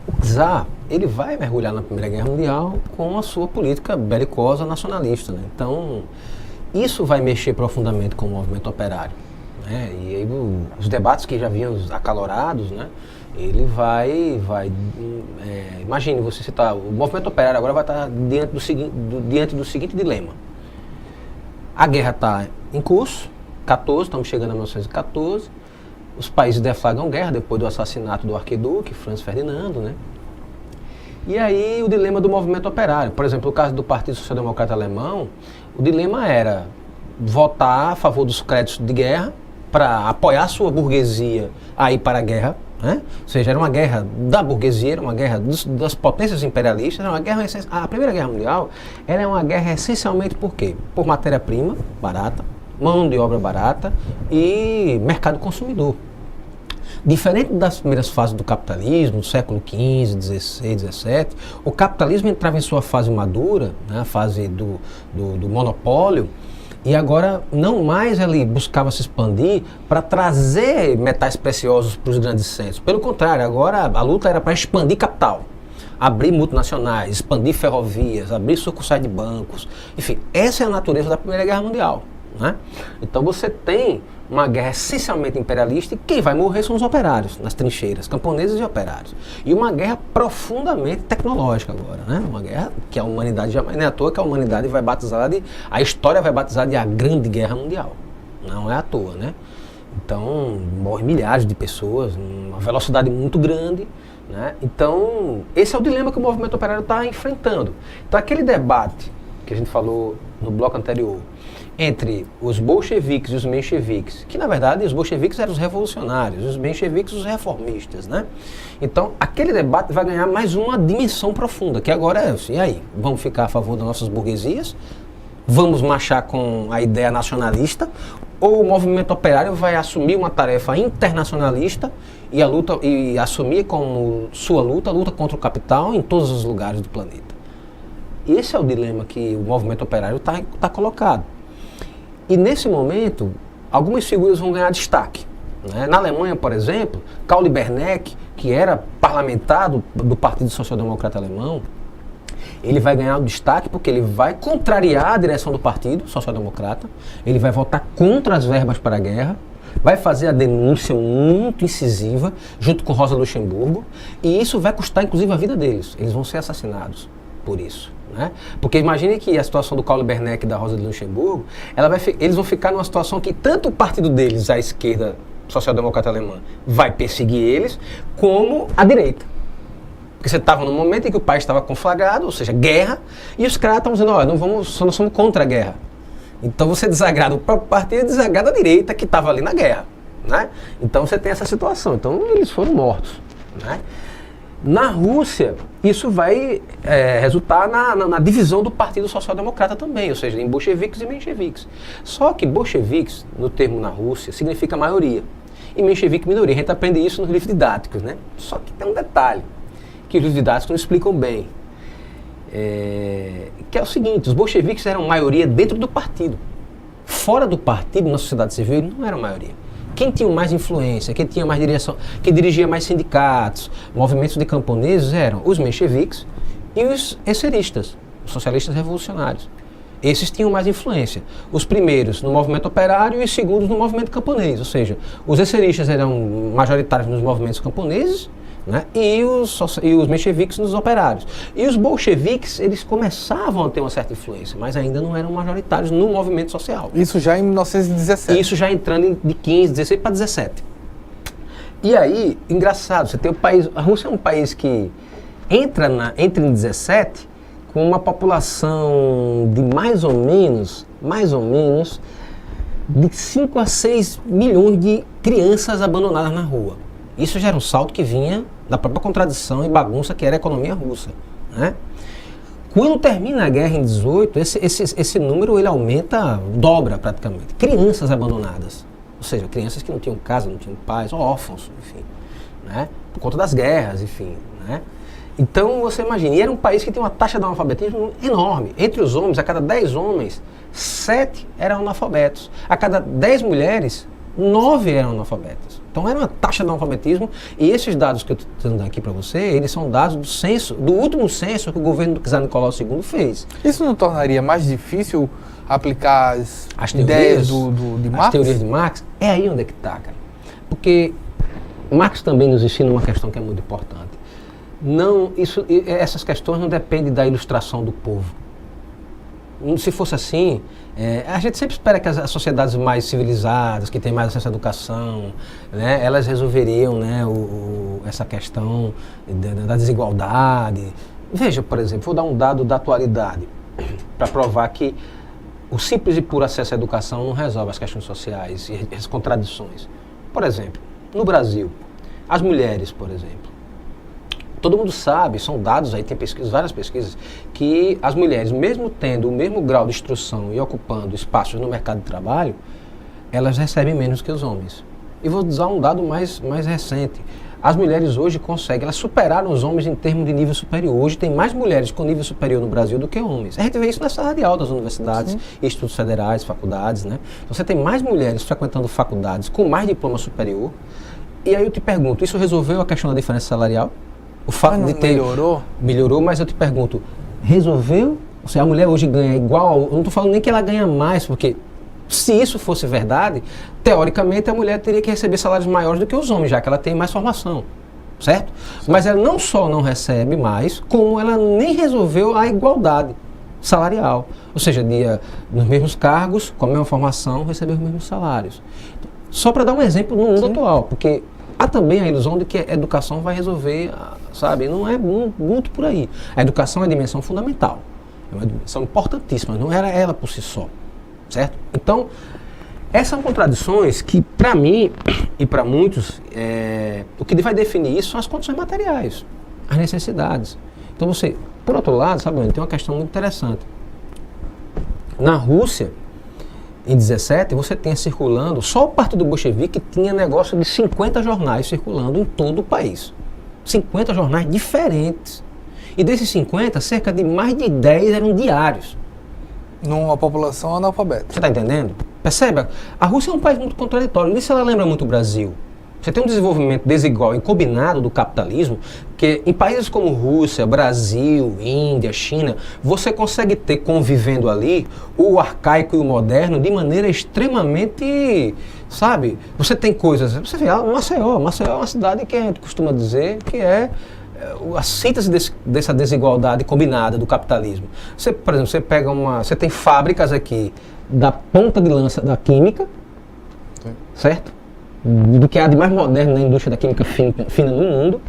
o czar, ele vai mergulhar na Primeira Guerra Mundial com a sua política belicosa nacionalista, né? Então, isso vai mexer profundamente com o movimento operário, né? E aí os debates que já vinham acalorados, né? Ele vai imagine, você citar, o movimento operário agora vai estar diante do seguinte dilema. A guerra está em curso, estamos chegando a 1914, os países deflagram guerra depois do assassinato do arquiduque, Franz Ferdinando, né? E aí o dilema do movimento operário, por exemplo, no caso do Partido Social Democrata Alemão, o dilema era, votar a favor dos créditos de guerra para apoiar a sua burguesia a ir para a guerra, né? Ou seja, era uma guerra da burguesia, era uma guerra das potências imperialistas, era uma guerra, a Primeira Guerra Mundial era uma guerra essencialmente por quê? Por matéria-prima barata, mão de obra barata e mercado consumidor. Diferente das primeiras fases do capitalismo, no século XV, XVI, XVII, o capitalismo entrava em sua fase madura, né, a fase do monopólio, e agora não mais ele buscava se expandir para trazer metais preciosos para os grandes centros. Pelo contrário, agora a luta era para expandir capital, abrir multinacionais, expandir ferrovias, abrir sucursais de bancos. Enfim, essa é a natureza da Primeira Guerra Mundial, né? Então você tem uma guerra essencialmente imperialista e quem vai morrer são os operários, nas trincheiras, camponeses e operários. E uma guerra profundamente tecnológica agora, né? Uma guerra que a humanidade jamais, não é à toa que a humanidade vai batizar a história vai batizar de a Grande Guerra Mundial. Não é à toa, né? Então, morrem milhares de pessoas, uma velocidade muito grande, né? Então, esse é o dilema que o movimento operário está enfrentando. Então, aquele debate que a gente falou no bloco anterior, entre os bolcheviques e os mencheviques, que na verdade os bolcheviques eram os revolucionários, os mencheviques os reformistas, né? Então aquele debate vai ganhar mais uma dimensão profunda, que agora é assim, e aí, vamos ficar a favor das nossas burguesias? Vamos marchar com a ideia nacionalista? Ou o movimento operário vai assumir uma tarefa internacionalista e assumir como sua luta a luta contra o capital em todos os lugares do planeta? Esse é o dilema que o movimento operário está colocado. E nesse momento, algumas figuras vão ganhar destaque, né? Na Alemanha, por exemplo, Karl Liebknecht, que era parlamentar do Partido Social Democrata Alemão, ele vai ganhar o destaque porque ele vai contrariar a direção do Partido Social Democrata, ele vai votar contra as verbas para a guerra, vai fazer a denúncia muito incisiva, junto com Rosa Luxemburgo, e isso vai custar inclusive a vida deles, eles vão ser assassinados por isso. Né? Porque imagine que a situação do Karl Liebknecht e da Rosa de Luxemburgo, eles vão ficar numa situação que tanto o partido deles, a esquerda social-democrata alemã, vai perseguir eles, como a direita. Porque você estava num momento em que o país estava conflagrado, ou seja, guerra, e os caras estão dizendo, olha, nós somos contra a guerra. Então você desagrada o próprio partido e desagrada a direita que estava ali na guerra. Né? Então você tem essa situação. Então eles foram mortos. Né? Na Rússia, isso vai resultar na divisão do Partido Social Democrata também, ou seja, em bolcheviques e mencheviques. Só que bolcheviques, no termo na Rússia, significa maioria. E menchevique, minoria. A gente aprende isso nos livros didáticos, né? Só que tem um detalhe, que os livros didáticos não explicam bem. Que é o seguinte, os bolcheviques eram maioria dentro do partido. Fora do partido, na sociedade civil, eles não eram maioria. Quem tinha mais influência, quem tinha mais direção, quem dirigia mais sindicatos, movimentos de camponeses eram os mencheviques e os esseristas, os socialistas revolucionários. Esses tinham mais influência. Os primeiros no movimento operário e os segundos no movimento camponês, ou seja, os esseristas eram majoritários nos movimentos camponeses, né, e os mencheviques nos operários. E os bolcheviques, eles começavam a ter uma certa influência, mas ainda não eram majoritários no movimento social. Isso já em 1917. Isso já entrando de 15, 16 para 17. E aí, engraçado, você tem o país, a Rússia é um país que entra em 17 com uma população de mais ou menos de 5 a 6 milhões de crianças abandonadas na rua. Isso já era um salto que vinha da própria contradição e bagunça que era a economia russa. Né? Quando termina a guerra em 18, esse número ele aumenta, dobra praticamente. Crianças abandonadas, ou seja, crianças que não tinham casa, não tinham pais, órfãos, enfim, né? Por conta das guerras, enfim. Né? Então você imagina, e era um país que tem uma taxa de analfabetismo enorme. Entre os homens, a cada 10 homens, 7 eram analfabetos. A cada 10 mulheres, 9 eram analfabetas. Então era uma taxa de analfabetismo, e esses dados que eu estou dando aqui para você, eles são dados do censo, do último censo que o governo do czar Nicolau II fez. Isso não tornaria mais difícil aplicar as ideias de Marx? As teorias de Marx? É aí onde é que está, cara. Porque Marx também nos ensina uma questão que é muito importante. Essas questões não dependem da ilustração do povo. Se fosse assim, a gente sempre espera que as sociedades mais civilizadas, que têm mais acesso à educação, né, elas resolveriam, né, essa questão da desigualdade. Veja, por exemplo, vou dar um dado da atualidade para provar que o simples e puro acesso à educação não resolve as questões sociais e as contradições. Por exemplo, no Brasil, as mulheres, por exemplo, todo mundo sabe, são dados aí, tem pesquisas, várias pesquisas, que as mulheres, mesmo tendo o mesmo grau de instrução e ocupando espaços no mercado de trabalho, elas recebem menos que os homens. E vou usar um dado mais recente. As mulheres hoje conseguem, elas superaram os homens em termos de nível superior. Hoje tem mais mulheres com nível superior no Brasil do que homens. A gente vê isso na sala de aula das universidades, institutos federais, faculdades, né? Você tem mais mulheres frequentando faculdades com mais diploma superior. E aí eu te pergunto, isso resolveu a questão da diferença salarial? O fato de ter... Melhorou? Melhorou, mas eu te pergunto, resolveu? Ou seja, a mulher hoje ganha igual, eu não estou falando nem que ela ganha mais, porque se isso fosse verdade, teoricamente a mulher teria que receber salários maiores do que os homens, já que ela tem mais formação, certo? Mas ela não só não recebe mais, como ela nem resolveu a igualdade salarial. Ou seja, nos mesmos cargos, com a mesma formação, receber os mesmos salários. Só para dar um exemplo no mundo atual, porque há também a ilusão de que a educação vai resolver, sabe? Não é muito por aí. A educação é a dimensão fundamental, é uma dimensão importantíssima, não era ela por si só, certo? Então, essas são contradições que, para mim e para muitos, o que vai definir isso são as condições materiais, as necessidades. Então você, por outro lado, sabe, tem uma questão muito interessante. Na Rússia, em 17, você tem circulando, só o Partido Bolchevique tinha negócio de 50 jornais circulando em todo o país. 50 jornais diferentes. E desses 50, cerca de mais de 10 eram diários. Numa população analfabeta. Você está entendendo? Percebe? A Rússia é um país muito contraditório. Nisso ela lembra muito o Brasil. Você tem um desenvolvimento desigual e combinado do capitalismo, que em países como Rússia, Brasil, Índia, China, você consegue ter convivendo ali o arcaico e o moderno de maneira extremamente, sabe? Você tem coisas, você vê, Maceió é uma cidade que a gente costuma dizer que é a síntese dessa desigualdade combinada do capitalismo. Você, por exemplo, você tem fábricas aqui da ponta de lança da química, certo? Do que há de mais moderno na indústria da química fina no mundo.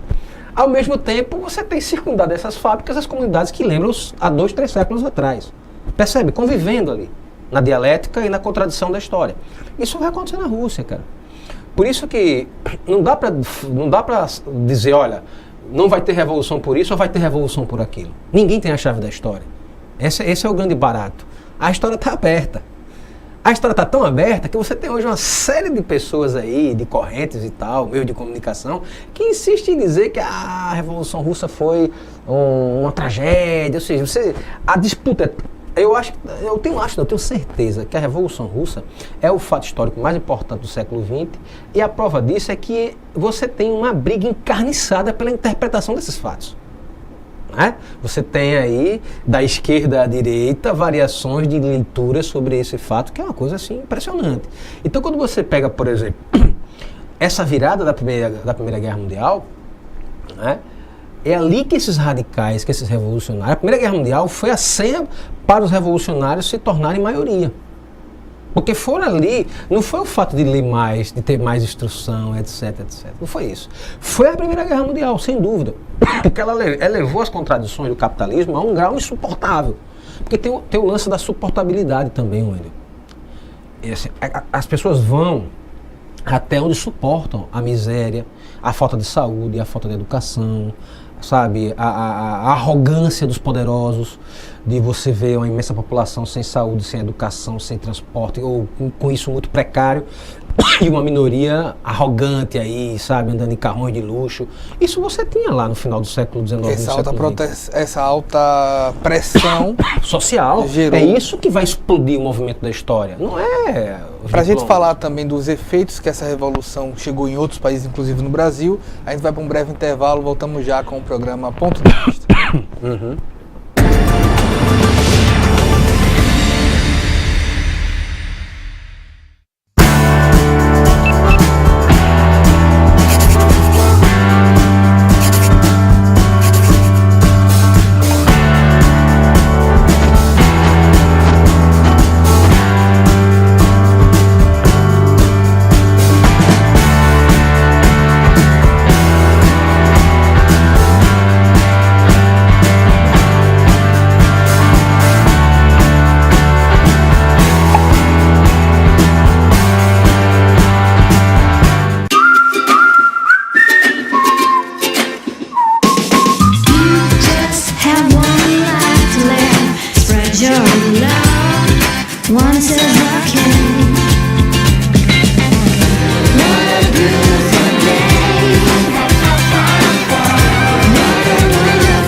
Ao mesmo tempo, você tem circundado essas fábricas as comunidades que lembram há 2, 3 séculos atrás. Percebe? Convivendo ali, na dialética e na contradição da história. Isso vai acontecer na Rússia, cara. Por isso que não dá para dizer, olha, não vai ter revolução por isso ou vai ter revolução por aquilo. Ninguém tem a chave da história. Esse é o grande barato. A história está aberta. A história está tão aberta que você tem hoje uma série de pessoas aí, de correntes e tal, meios de comunicação, que insistem em dizer que a Revolução Russa foi uma tragédia. Ou seja, a disputa... Eu tenho certeza que a Revolução Russa é o fato histórico mais importante do século XX, e a prova disso é que você tem uma briga encarniçada pela interpretação desses fatos. Você tem aí, da esquerda à direita, variações de leitura sobre esse fato, que é uma coisa assim impressionante. Então, quando você pega, por exemplo, essa virada da Primeira Guerra Mundial, é ali que esses radicais, que esses revolucionários... A Primeira Guerra Mundial foi a senha para os revolucionários se tornarem maioria. Porque foram ali, não foi o fato de ler mais, de ter mais instrução, etc. Não foi isso. Foi a Primeira Guerra Mundial, sem dúvida. Porque ela levou as contradições do capitalismo a um grau insuportável. Porque tem o lance da suportabilidade também, Wendel. Assim, as pessoas vão até onde suportam a miséria, a falta de saúde, a falta de educação, sabe, a arrogância dos poderosos, de você ver uma imensa população sem saúde, sem educação, sem transporte, ou com isso muito precário, e uma minoria arrogante aí, sabe, andando em carrões de luxo. Isso você tinha lá no final do século XIX. Essa alta pressão social gerou... É isso que vai explodir o movimento da história, não é... Para a gente falar também dos efeitos que essa revolução chegou em outros países, inclusive no Brasil, a gente vai para um breve intervalo, voltamos já com o programa Ponto de Vista. One says okay. What a beautiful day. What a wonderful day.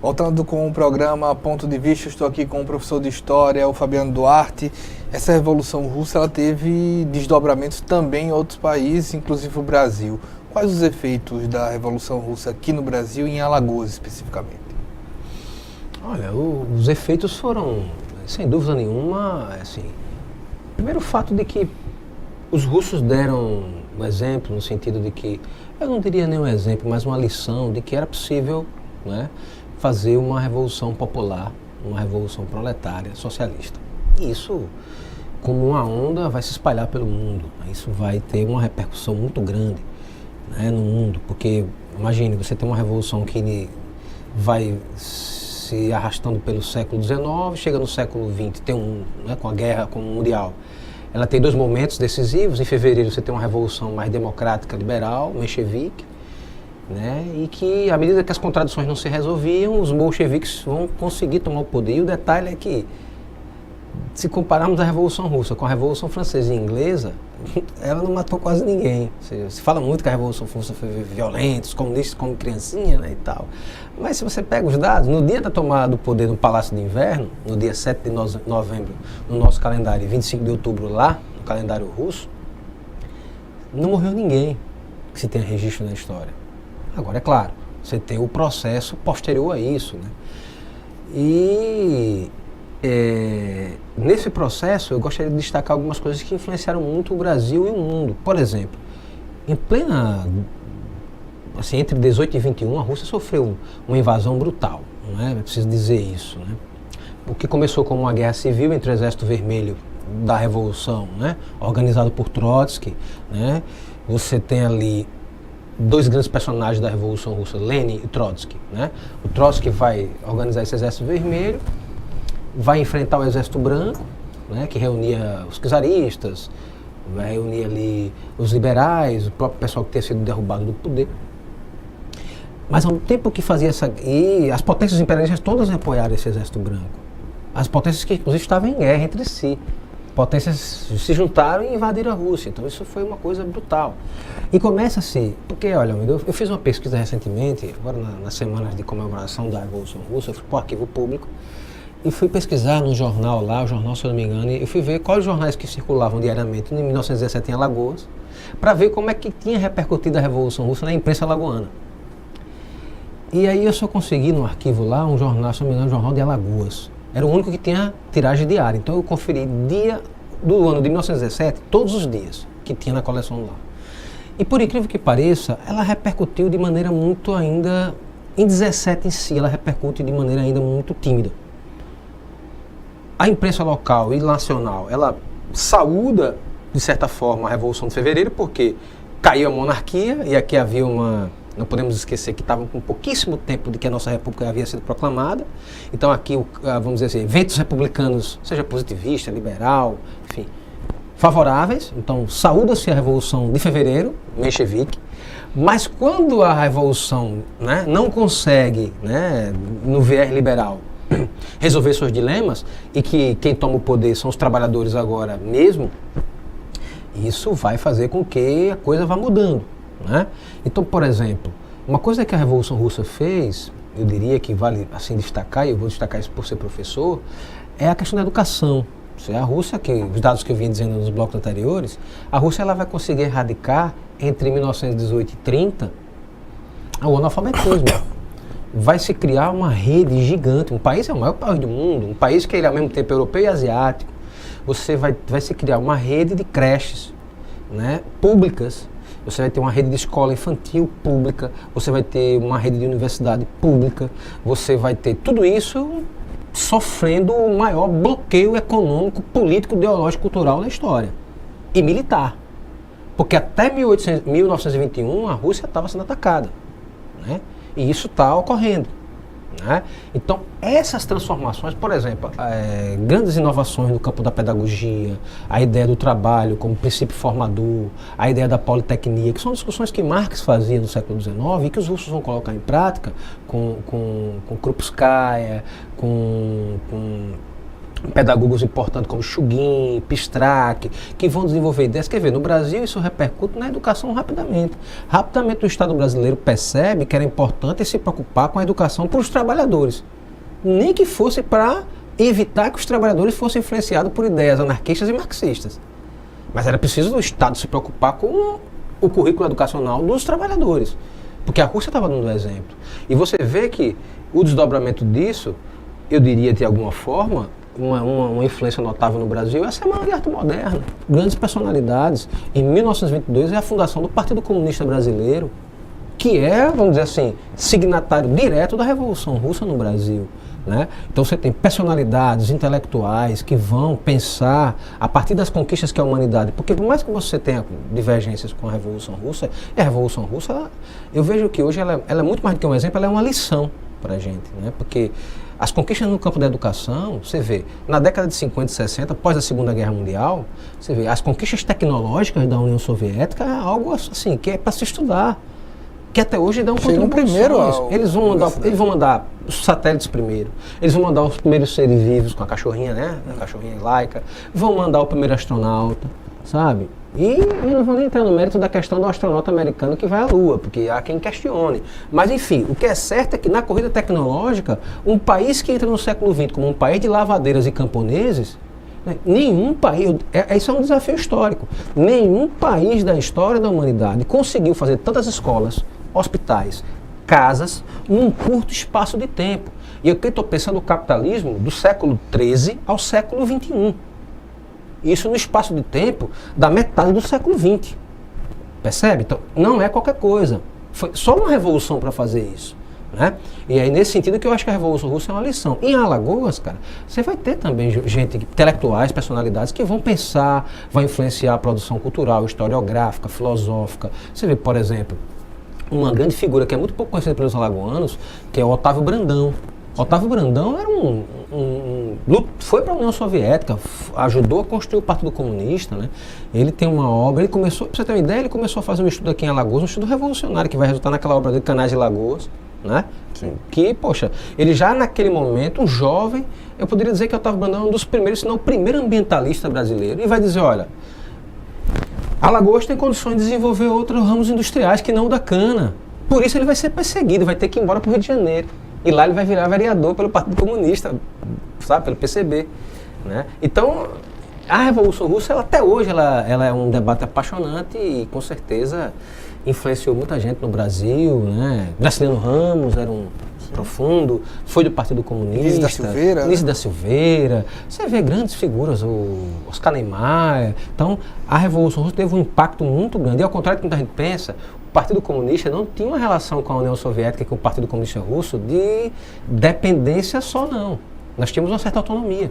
Voltando com o programa Ponto de Vista, estou aqui com o professor de História, o Fabiano Duarte. Essa Revolução Russa ela teve desdobramentos também em outros países, inclusive o Brasil. Quais os efeitos da Revolução Russa aqui no Brasil e em Alagoas especificamente? Olha, os efeitos foram, sem dúvida nenhuma, assim, primeiro o fato de que os russos deram um exemplo, no sentido de que, eu não diria nem um exemplo, mas uma lição de que era possível, né, fazer uma revolução popular, uma revolução proletária, socialista. E isso, como uma onda, vai se espalhar pelo mundo. Isso vai ter uma repercussão muito grande, né, no mundo, porque, imagine, você tem uma revolução que vai se arrastando pelo século XIX, chega no século XX, tem né, com a guerra mundial. Ela tem dois momentos decisivos. Em fevereiro você tem uma revolução mais democrática, liberal, menchevique, né, e que, à medida que as contradições não se resolviam, os bolcheviques vão conseguir tomar o poder. E o detalhe é que, se compararmos a Revolução Russa com a Revolução Francesa e Inglesa, ela não matou quase ninguém. Se fala muito que a Revolução Russa foi violenta, os comunistas como criancinha, né, e tal. Mas se você pega os dados, no dia da tomada do poder no Palácio de Inverno, no dia 7 de novembro, no nosso calendário, e 25 de outubro lá, no calendário russo, não morreu ninguém que se tenha registro na história. Agora, é claro, você tem o processo posterior a isso, né? E nesse processo eu gostaria de destacar algumas coisas que influenciaram muito o Brasil e o mundo. Por exemplo, em plena, assim, entre 18 e 21, a Rússia sofreu uma invasão brutal, não é? É preciso dizer isso, né? O que começou como uma guerra civil entre o Exército Vermelho da Revolução, né, organizado por Trotsky, né? Você tem ali dois grandes personagens da Revolução Russa, Lenin e Trotsky, né? O Trotsky vai organizar esse Exército Vermelho, vai enfrentar o Exército Branco, né, que reunia os czaristas, vai reunir ali os liberais, o próprio pessoal que tinha sido derrubado do poder. Mas ao tempo que fazia essa... E as potências imperialistas todas apoiaram esse Exército Branco. As potências que inclusive estavam em guerra entre si. Potências se juntaram e invadiram a Rússia. Então isso foi uma coisa brutal. E começa-se, porque olha, eu fiz uma pesquisa recentemente, agora nas semanas de comemoração da Revolução Russa, eu fui para o arquivo público e fui pesquisar no jornal lá, o jornal, se eu não me engano, e eu fui ver quais jornais que circulavam diariamente em 1917 em Alagoas, para ver como é que tinha repercutido a Revolução Russa na imprensa alagoana. E aí eu só consegui no arquivo lá um jornal, se não me engano, um jornal de Alagoas. Era o único que tinha tiragem diária. Então eu conferi dia do ano de 1917, todos os dias que tinha na coleção lá. E por incrível que pareça, ela repercutiu de maneira muito ainda, em 17 em si, ela repercute de maneira ainda muito tímida. A imprensa local e nacional, ela saúda, de certa forma, a Revolução de Fevereiro, porque caiu a monarquia e aqui havia uma... Não podemos esquecer que estavam com pouquíssimo tempo de que a nossa república havia sido proclamada. Então aqui, vamos dizer assim, eventos republicanos, seja positivista, liberal, enfim, favoráveis. Então saúda-se a Revolução de Fevereiro, menchevique. Mas quando a Revolução, né, não consegue, né, no viés liberal, resolver seus dilemas, e que quem toma o poder são os trabalhadores agora mesmo, isso vai fazer com que a coisa vá mudando. Né? Então, por exemplo, uma coisa que a Revolução Russa fez, eu diria que vale assim destacar, e eu vou destacar isso por ser professor, é a questão da educação. A Rússia, que os dados que eu vinha dizendo nos blocos anteriores, a Rússia ela vai conseguir erradicar entre 1918 e 30 o analfabetismo. Vai se criar uma rede gigante. Um país é o maior país do mundo, um país que ele é ao mesmo tempo europeu e asiático. Você vai se criar uma rede de creches, né, públicas. Você vai ter uma rede de escola infantil pública, você vai ter uma rede de universidade pública, você vai ter tudo isso sofrendo o maior bloqueio econômico, político, ideológico, cultural da história. E militar. Porque até 1921 a Rússia estava sendo atacada. Né? E isso está ocorrendo. né? Então, essas transformações, por exemplo, grandes inovações no campo da pedagogia, a ideia do trabalho como princípio formador, a ideia da politecnia, que são discussões que Marx fazia no século XIX e que os russos vão colocar em prática com Krupskaya, com pedagogos importantes como Shugin, Pistrak, que vão desenvolver ideias. Quer ver, no Brasil isso repercute na educação rapidamente. Rapidamente o Estado brasileiro percebe que era importante se preocupar com a educação para os trabalhadores. Nem que fosse para evitar que os trabalhadores fossem influenciados por ideias anarquistas e marxistas. Mas era preciso o Estado se preocupar com o currículo educacional dos trabalhadores. Porque a Rússia estava dando exemplo. E você vê que o desdobramento disso, eu diria de alguma forma, uma influência notável no Brasil é a Semana de Arte Moderna. Grandes personalidades. Em 1922 é a fundação do Partido Comunista Brasileiro, que é, vamos dizer assim, signatário direto da Revolução Russa no Brasil, né? Então você tem personalidades intelectuais que vão pensar a partir das conquistas que a humanidade... Porque por mais que você tenha divergências com a Revolução Russa, a Revolução Russa, eu vejo que hoje ela é muito mais do que um exemplo, ela é uma lição para a gente, né? Porque as conquistas no campo da educação, você vê, na década de 50 e 60, após a Segunda Guerra Mundial, você vê, as conquistas tecnológicas da União Soviética é algo assim, que é para se estudar, que até hoje dão contribuições. Eles vão mandar os satélites primeiro, eles vão mandar os primeiros seres vivos com a cachorrinha, né? A cachorrinha laica, vão mandar o primeiro astronauta, sabe? E eu não vou nem entrar no mérito da questão do astronauta americano que vai à Lua, porque há quem questione. Mas, enfim, o que é certo é que na corrida tecnológica, um país que entra no século XX como um país de lavadeiras e camponeses, né, nenhum país, isso é um desafio histórico, nenhum país da história da humanidade conseguiu fazer tantas escolas, hospitais, casas, num curto espaço de tempo. E eu estou pensando no capitalismo do século XIII ao século XXI. Isso no espaço de tempo da metade do século XX. Percebe? Então, não é qualquer coisa. Foi só uma revolução para fazer isso, né? E aí, nesse sentido, que eu acho que a Revolução Russa é uma lição. Em Alagoas, cara, você vai ter também gente, intelectuais, personalidades, que vão pensar, vão influenciar a produção cultural, historiográfica, filosófica. Você vê, por exemplo, uma grande figura que é muito pouco conhecida pelos alagoanos, que é o Otávio Brandão. Otávio Brandão era foi para a União Soviética, ajudou a construir o Partido Comunista, né? Ele tem uma obra, ele começou, para você ter uma ideia, ele começou a fazer um estudo aqui em Alagoas, um estudo revolucionário, que vai resultar naquela obra dele, Canais de Lagoas, né? Que, poxa, ele já naquele momento, um jovem, eu poderia dizer que Otávio Brandão é um dos primeiros, se não o primeiro ambientalista brasileiro, e vai dizer, olha, Alagoas tem condições de desenvolver outros ramos industriais que não o da cana, por isso ele vai ser perseguido, vai ter que ir embora para o Rio de Janeiro. E lá ele vai virar vereador pelo Partido Comunista, sabe, pelo PCB, né? Então, a Revolução Russa, até hoje, ela é um debate apaixonante e, com certeza, influenciou muita gente no Brasil, né? Graciliano Ramos era um profundo, foi do Partido Comunista. Nísio da Silveira. Você vê grandes figuras, o Oscar Niemeyer. Então, a Revolução Russa teve um impacto muito grande. E, ao contrário do que muita gente pensa, o Partido Comunista não tinha uma relação com a União Soviética, com o Partido Comunista Russo, de dependência só, não. Nós tínhamos uma certa autonomia.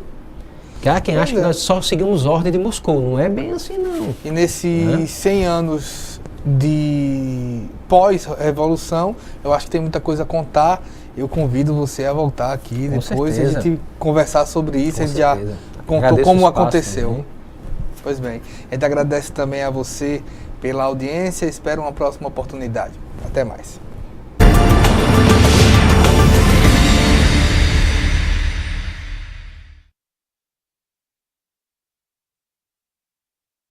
Que há quem acha que nós só seguimos ordem de Moscou. Não é bem assim, não. E nesses 100 anos de pós-revolução, eu acho que tem muita coisa a contar. Eu convido você a voltar aqui depois e a gente conversar sobre isso. A gente já contou como aconteceu. Também. Pois bem, a gente agradece também a você pela audiência, espero uma próxima oportunidade. Até mais.